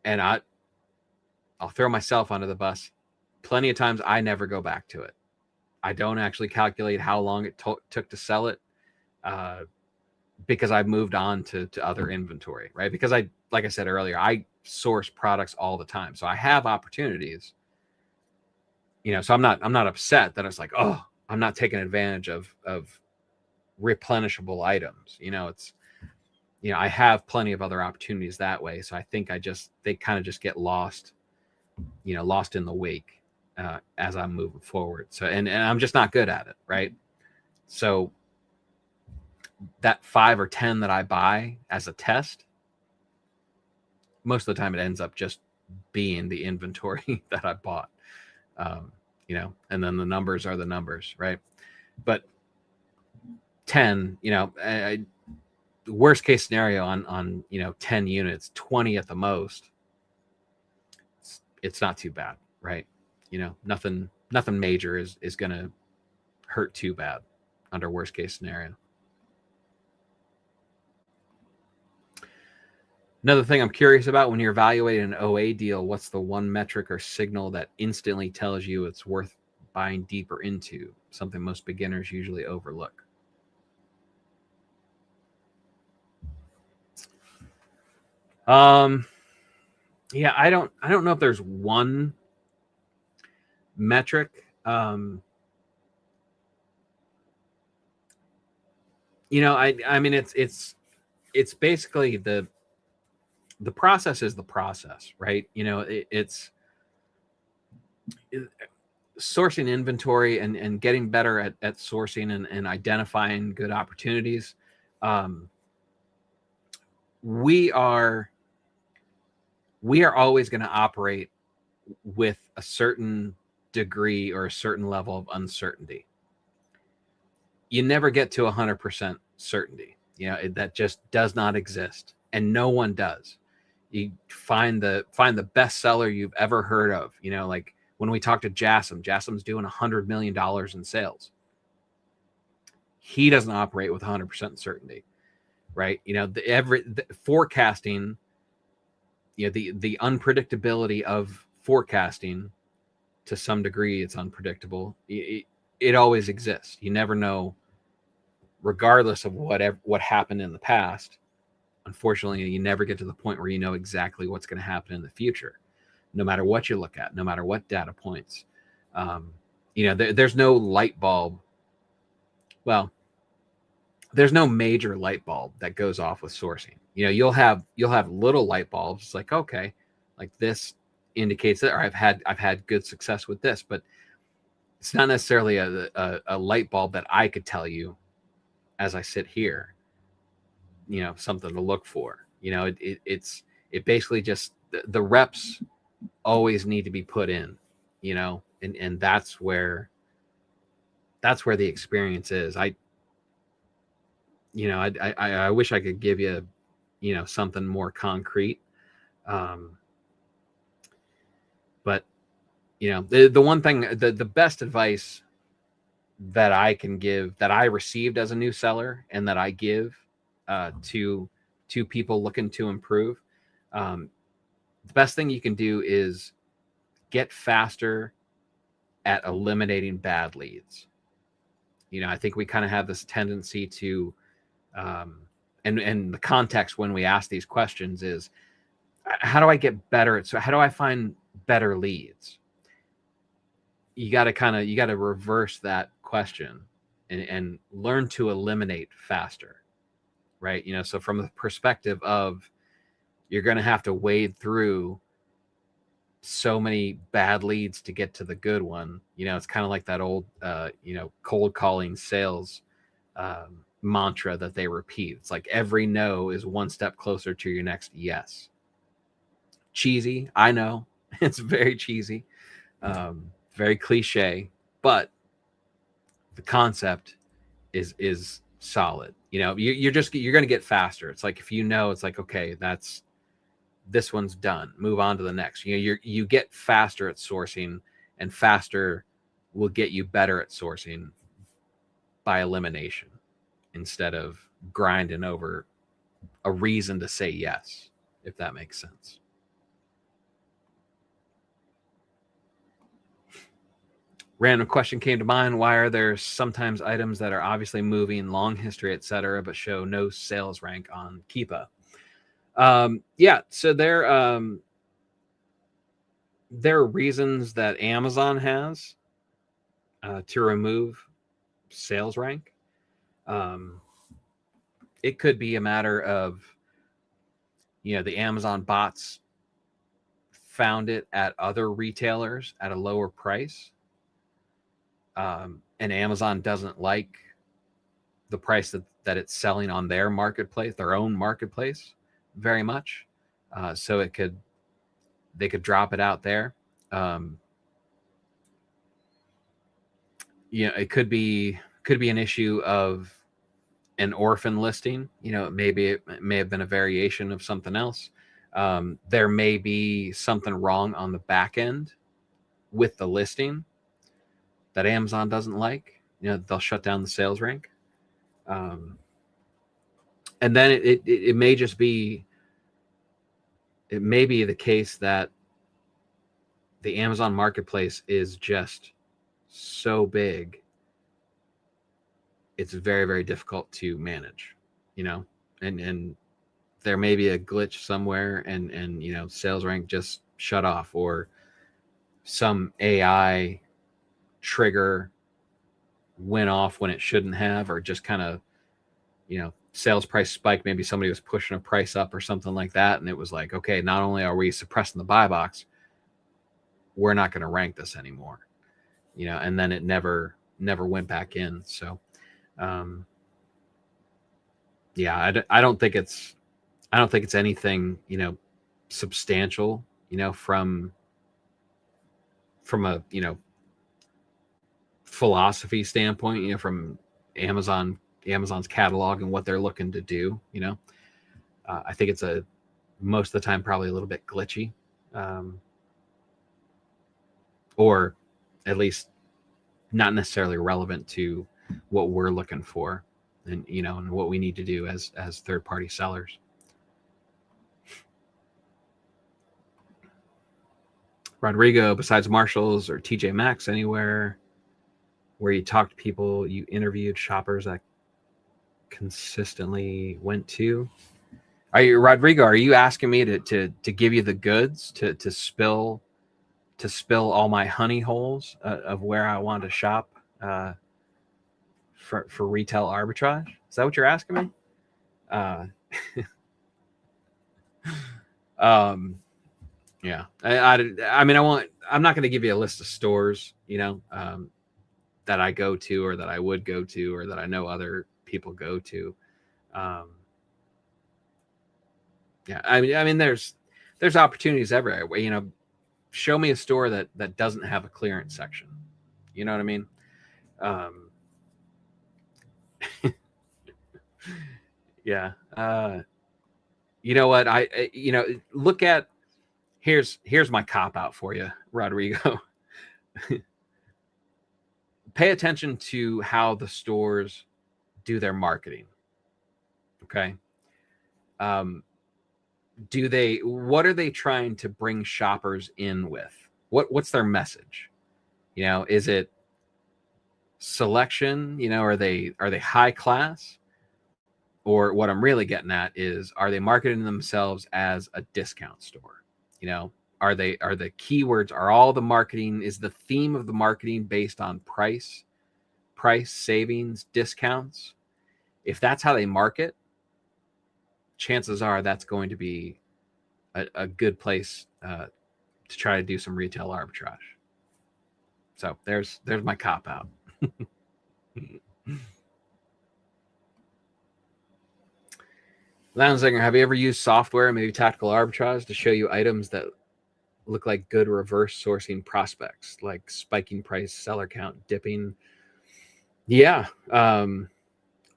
and I'll throw myself under the bus. Plenty of times I never go back to it. I don't actually calculate how long it took to sell it, because I've moved on to other inventory, right? Because like I said earlier, I source products all the time, so I have opportunities. So I'm not upset that it's like, oh, I'm not taking advantage of replenishable items. It's I have plenty of other opportunities that way. So I think they kind of just get lost, lost in the wake as I'm moving forward. So and I'm just not good at it, right? So that 5 or 10 that I buy as a test, most of the time it ends up just being the inventory that I bought. And then the numbers are the numbers, right? But 10, worst case scenario on 10 units, 20 at the most, it's not too bad, right? Nothing major is going to hurt too bad under worst case scenario. Another thing I'm curious about, when you're evaluating an OA deal, what's the one metric or signal that instantly tells you it's worth buying deeper into? Something most beginners usually overlook. Yeah, I don't know if there's one metric. I mean, it's basically the process is the process, right? sourcing inventory and getting better at sourcing and identifying good opportunities. We are always going to operate with a certain degree or a certain level of uncertainty. You never get to 100% certainty. That just does not exist, and no one does. You find the best seller you've ever heard of. Like when we talk to Jassim's doing $100 million in sales. He doesn't operate with 100% certainty, right? The forecasting, the unpredictability of forecasting, to some degree, it's unpredictable. It always exists. You never know, regardless of what happened in the past. Unfortunately, you never get to the point where you know exactly what's going to happen in the future, no matter what you look at, no matter what data points. There's no light bulb. Well, there's no major light bulb that goes off with sourcing. You'll have little light bulbs. It's like, okay, like this indicates that, or I've had good success with this, but it's not necessarily a light bulb that I could tell you as I sit here, something to look for. It basically just, the reps always need to be put in, and that's where the experience is. I wish I could give you, something more concrete. But the one thing, the best advice that I can give, that I received as a new seller, and that I give to people looking to improve, the best thing you can do is get faster at eliminating bad leads. I think we kind of have this tendency to, and the context when we ask these questions is, how do I get better at, so how do I find better leads? You got to reverse that question and learn to eliminate faster, right? So from the perspective of, you're going to have to wade through so many bad leads to get to the good one. It's kind of like that old, cold calling sales mantra that they repeat. It's like every no is one step closer to your next yes. Cheesy, I know. It's very cheesy, very cliche, but the concept is solid. You're going to get faster. It's like, if it's like, okay, this one's done, move on to the next. You get faster at sourcing, and faster will get you better at sourcing by elimination, instead of grinding over a reason to say yes, if that makes sense. Random question came to mind. Why are there sometimes items that are obviously moving, long history, etc., but show no sales rank on Keepa? So there are reasons that Amazon has to remove sales rank. It could be a matter of, the Amazon bots found it at other retailers at a lower price. And Amazon doesn't like the price that it's selling on their marketplace, their own marketplace, very much. So they could drop it out there. It could be an issue of an orphan listing. Maybe it may have been a variation of something else. There may be something wrong on the back end with the listing that Amazon doesn't like. They'll shut down the sales rank. And then it may just be, it may be the case that the Amazon marketplace is just so big, it's very, very difficult to manage, and there may be a glitch somewhere, and sales rank just shut off, or some AI trigger went off when it shouldn't have, or just kind of, sales price spike. Maybe somebody was pushing a price up or something like that, and it was like, okay, not only are we suppressing the buy box, we're not going to rank this anymore. and then it never went back in. So, yeah, I don't think it's anything, substantial, from a, philosophy standpoint, from Amazon's catalog and what they're looking to do. I think it's most of the time probably a little bit glitchy, or at least not necessarily relevant to what we're looking for, and and what we need to do as third-party sellers. Rodrigo, besides Marshalls or TJ Maxx, anywhere where you talked to people you interviewed, shoppers that consistently went to? Rodrigo, are you asking me to give you the goods, to spill all my honey holes of where I want to shop for retail arbitrage? Is that what you're asking me? Yeah. I mean, I'm not going to give you a list of stores, that I go to, or that I would go to, or that I know other people go to. Yeah. I mean, there's opportunities everywhere. Show me a store that doesn't have a clearance section. You know what I mean? Yeah. You know what? Look at, here's my cop out for you, Rodrigo. Pay attention to how the stores do their marketing. Okay. What are they trying to bring shoppers in with? What's their message? Is it selection? Are they high class? Or what I'm really getting at is, are they marketing themselves as a discount store? Are the keywords, are all the marketing, is the theme of the marketing based on price savings, discounts? If that's how they market, chances are that's going to be a good place to try to do some retail arbitrage. So there's my cop out. Lounzinger, have you ever used software, maybe tactical arbitrage, to show you items that look like good reverse sourcing prospects, like spiking price, seller count, dipping? Yeah,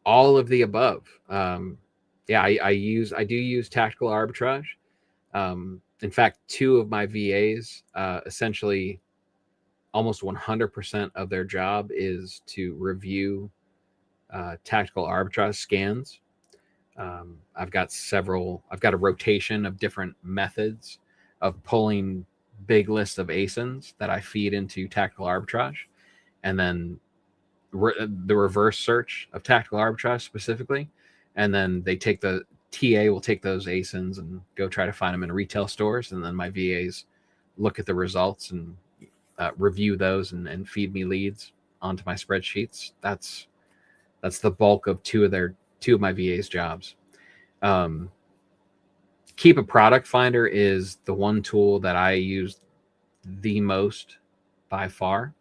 all of the above. Yeah, I do use tactical arbitrage. In fact, two of my VAs, essentially almost 100% of their job is to review tactical arbitrage scans. I've got a rotation of different methods of pulling big lists of ASINs that I feed into tactical arbitrage, and then the reverse search of tactical arbitrage specifically. And then the TA will take those ASINs and go try to find them in retail stores. And then my VAs look at the results and review those and feed me leads onto my spreadsheets. That's the bulk of two of my VA's jobs. Keepa product finder is the one tool that I use the most by far.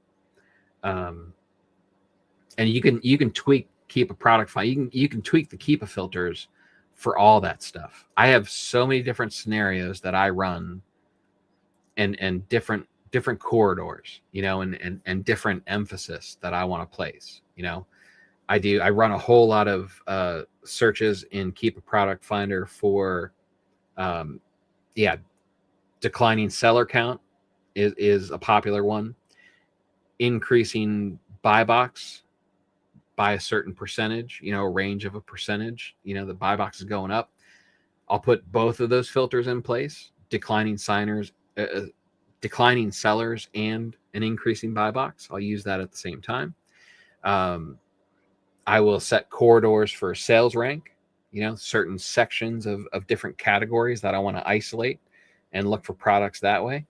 And you can tweak Keepa product finder. You can tweak the Keepa filters for all that stuff. I have so many different scenarios that I run, and different corridors, and different emphasis that I want to place. I run a whole lot of searches in Keepa product finder for, declining seller count is a popular one. Increasing buy box by a certain percentage, a range of a percentage, the buy box is going up. I'll put both of those filters in place: declining sellers and an increasing buy box. I'll use that at the same time. I will set corridors for sales rank, certain sections of different categories that I want to isolate and look for products that way.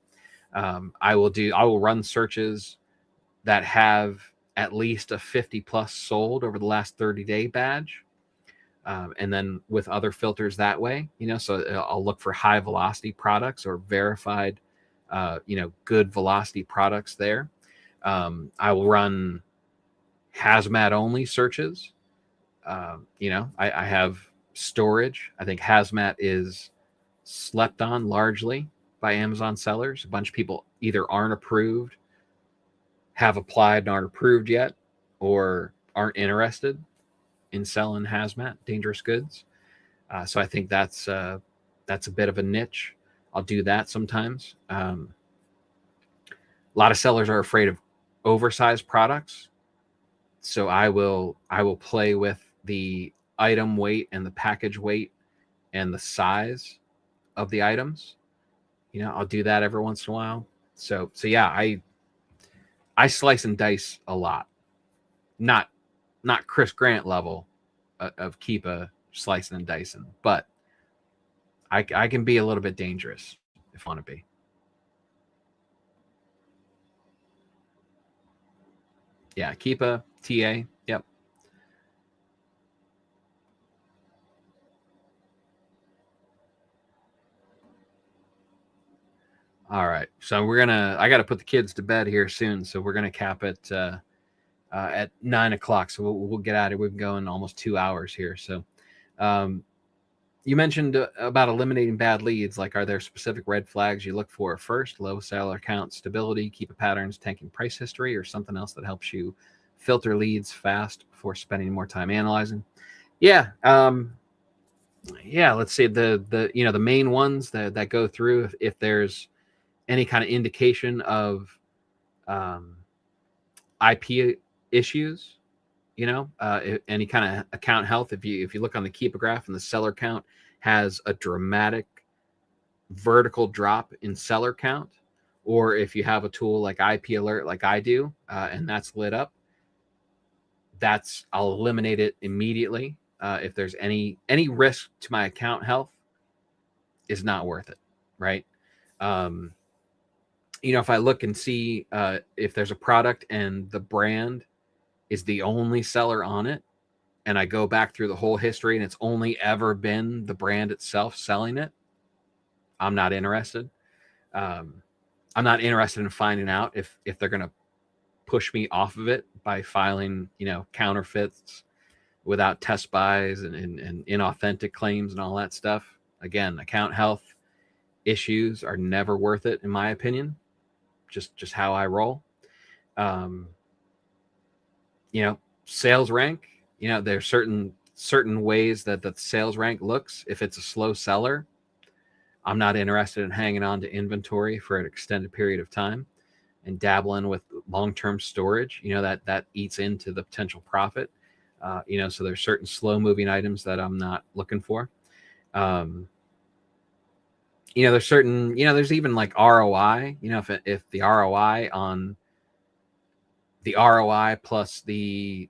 I will run searches that have at least a 50 plus sold over the last 30-day badge. And then with other filters that way, so I'll look for high velocity products or verified, good velocity products there. I will run hazmat only searches. I have storage. I think hazmat is slept on largely by Amazon sellers. A bunch of people either aren't approved, have applied and aren't approved yet, or aren't interested in selling hazmat, dangerous goods. So I think that's a bit of a niche. I'll do that sometimes. A lot of sellers are afraid of oversized products, so I will play with the item weight and the package weight and the size of the items. I'll do that every once in a while. So yeah, I slice and dice a lot. Not Chris Grant level of Keepa slicing and dicing, but I can be a little bit dangerous if I want to be. Yeah, Keepa, TA. Yep. All right. So I got to put the kids to bed here soon. So we're going to cap it at 9 o'clock. So we'll get out of it. We've been going almost 2 hours here. So um, you mentioned about eliminating bad leads. Like, are there specific red flags you look for first? Low seller count, stability, Keepa patterns, tanking price history, or something else that helps you filter leads fast before spending more time analyzing? Yeah. Let's say the main ones that go through, if there's any kind of indication of um, IP issues, any kind of account health. If you look on the Keepa graph and the seller count has a dramatic vertical drop in seller count, or if you have a tool like IP Alert, like I do, and that's lit up, I'll eliminate it immediately. If there's any risk to my account health, is not worth it, right? If I look and see if there's a product and the brand is the only seller on it, and I go back through the whole history and it's only ever been the brand itself selling it, I'm not interested. Um, I'm not interested in finding out if they're going to push me off of it by filing, counterfeits without test buys and inauthentic claims and all that stuff. Again, account health issues are never worth it, in my opinion. Just how I roll. Um, Sales rank. There's certain ways that the sales rank looks. If it's a slow seller, I'm not interested in hanging on to inventory for an extended period of time and dabbling with long-term storage. That eats into the potential profit. So there's certain slow-moving items that I'm not looking for. There's certain, there's even like ROI. If the ROI on the ROI plus the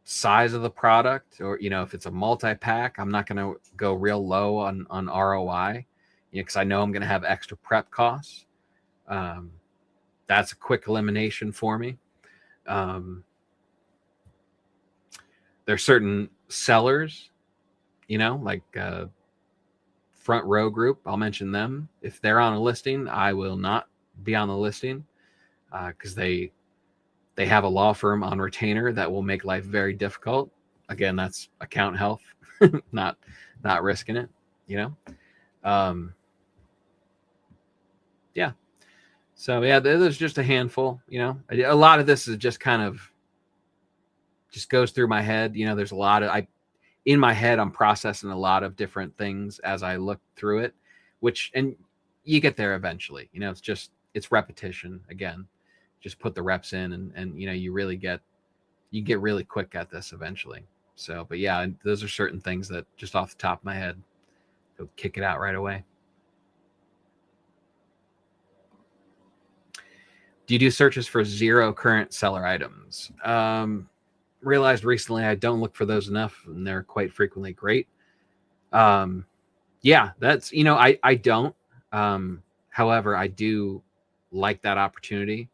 size of the product, or if it's a multi-pack, I'm not going to go real low on ROI, because I know I'm going to have extra prep costs. That's a quick elimination for me. There's certain sellers, like Front Row Group. I'll mention them. If they're on a listing, I will not be on the listing because they have a law firm on retainer that will make life very difficult. Again, that's account health, not risking it, Yeah. So yeah, there's just a handful, a lot of this is just kind of just goes through my head. There's a lot of, in my head, I'm processing a lot of different things as I look through it, and you get there eventually. It's repetition again. Just put the reps in, and you get really quick at this eventually. So, but yeah, those are certain things that just off the top of my head, go kick it out right away. Do you do searches for 0 current seller items? Realized recently I don't look for those enough, and they're quite frequently great. Yeah, that's, I don't. However, I do like that opportunity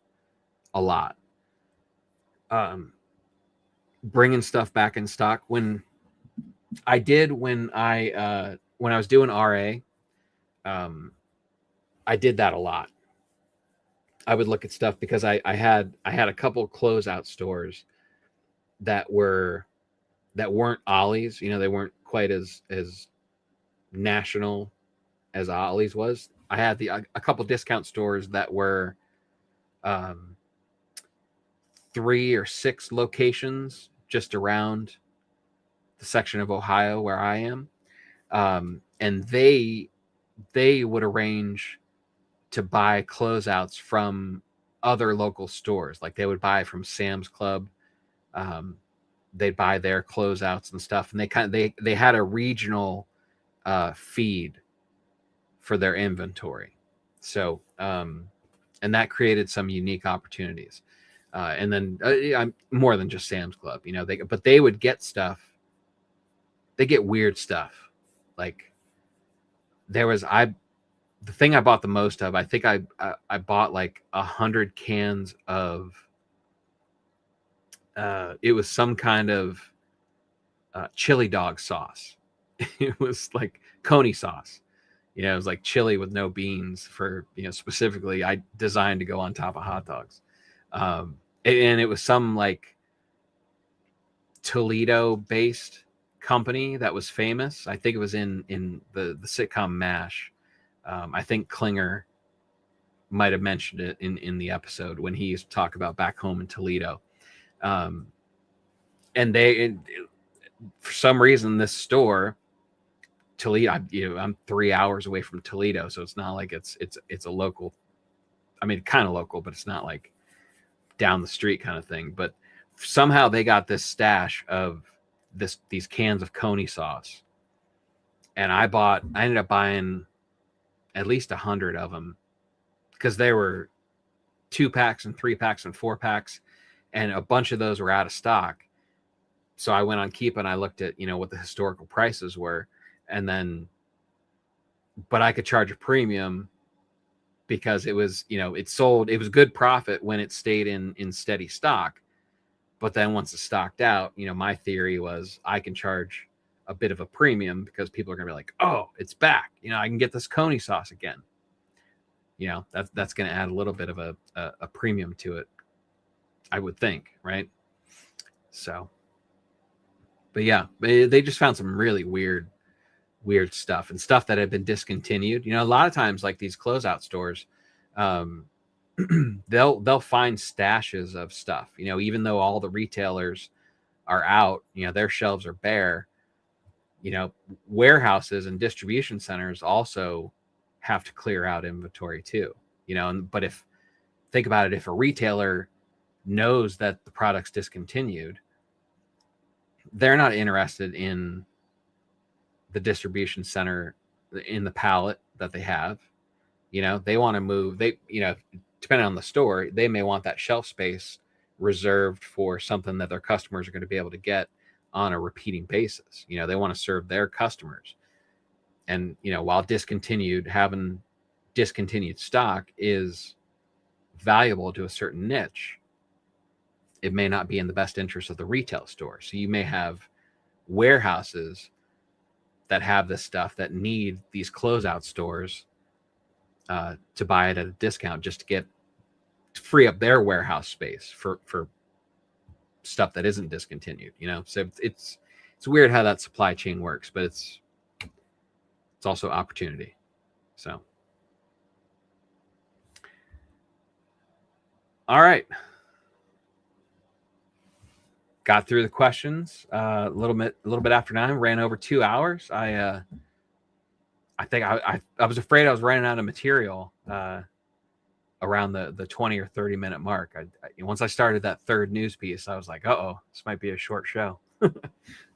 a lot. Bringing stuff back in stock when I was doing RA, I did that a lot. I would look at stuff because I had a couple closeout stores that weren't Ollie's. You know, they weren't quite as national as Ollie's was. I had a couple discount stores that were 3 or 6 locations just around the section of Ohio where I am, and they would arrange to buy closeouts from other local stores. Like they would buy from Sam's Club. They'd buy their closeouts and stuff, and they had a regional feed for their inventory. So and that created some unique opportunities. And then I'm more than just Sam's Club, you know. They would get stuff. They get weird stuff. Like the thing I bought the most of. I think I bought like 100 cans of. It was some kind of chili dog sauce. It was like coney sauce. You know, it was like chili with no beans for, you know, specifically I designed to go on top of hot dogs. And it was some like Toledo based company that was famous. I think it was in the sitcom MASH. I think Klinger might have mentioned it in the episode when he used to talk about back home in Toledo. And for some reason, this store, Toledo, I'm 3 hours away from Toledo, so it's not like it's a local. I mean, kind of local, but it's not like down the street kind of thing. But somehow they got this stash of these cans of coney sauce, and I ended up buying at least 100 of them because they were 2-packs and 3-packs and 4-packs, and a bunch of those were out of stock. So I went on Keepa and I looked at, you know, what the historical prices were, and then, but I could charge a premium because it was, you know, it was good profit when it stayed in steady stock. But then once it's stocked out, you know, my theory was I can charge a bit of a premium because people are going to be like, oh, it's back. You know, I can get this coney sauce again. You know, that's going to add a little bit of a premium to it, I would think, right? So, but yeah, they just found some really weird stuff and stuff that had been discontinued. You know, a lot of times like these closeout stores, they'll find stashes of stuff, you know, even though all the retailers are out, you know, their shelves are bare. You know, warehouses and distribution centers also have to clear out inventory too, you know. But think about it, if a retailer knows that the product's discontinued, they're not interested in the distribution center in the pallet that they have. You know, they want to move, you know, depending on the store, they may want that shelf space reserved for something that their customers are going to be able to get on a repeating basis. You know, they want to serve their customers. And, you know, while having discontinued stock is valuable to a certain niche, it may not be in the best interest of the retail store. So you may have warehouses that have this stuff that need these closeout stores to buy it at a discount just to free up their warehouse space for stuff that isn't discontinued, you know. So it's weird how that supply chain works, but it's also opportunity. So, all right, got through the questions a little bit after 9, ran over 2 hours. I think I was afraid I was running out of material around the 20 or 30 minute mark. Once I started that third news piece, I was like, uh-oh, this might be a short show.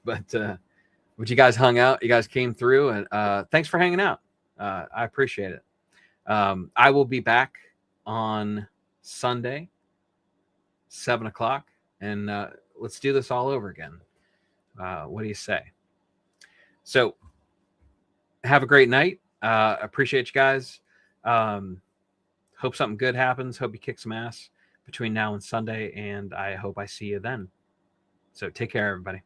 But you guys hung out, you guys came through, and thanks for hanging out. I appreciate it. I will be back on Sunday, 7:00, and let's do this all over again. What do you say? So have a great night. Appreciate you guys. Hope something good happens. Hope you kick some ass between now and Sunday, and I hope I see you then. So take care, everybody.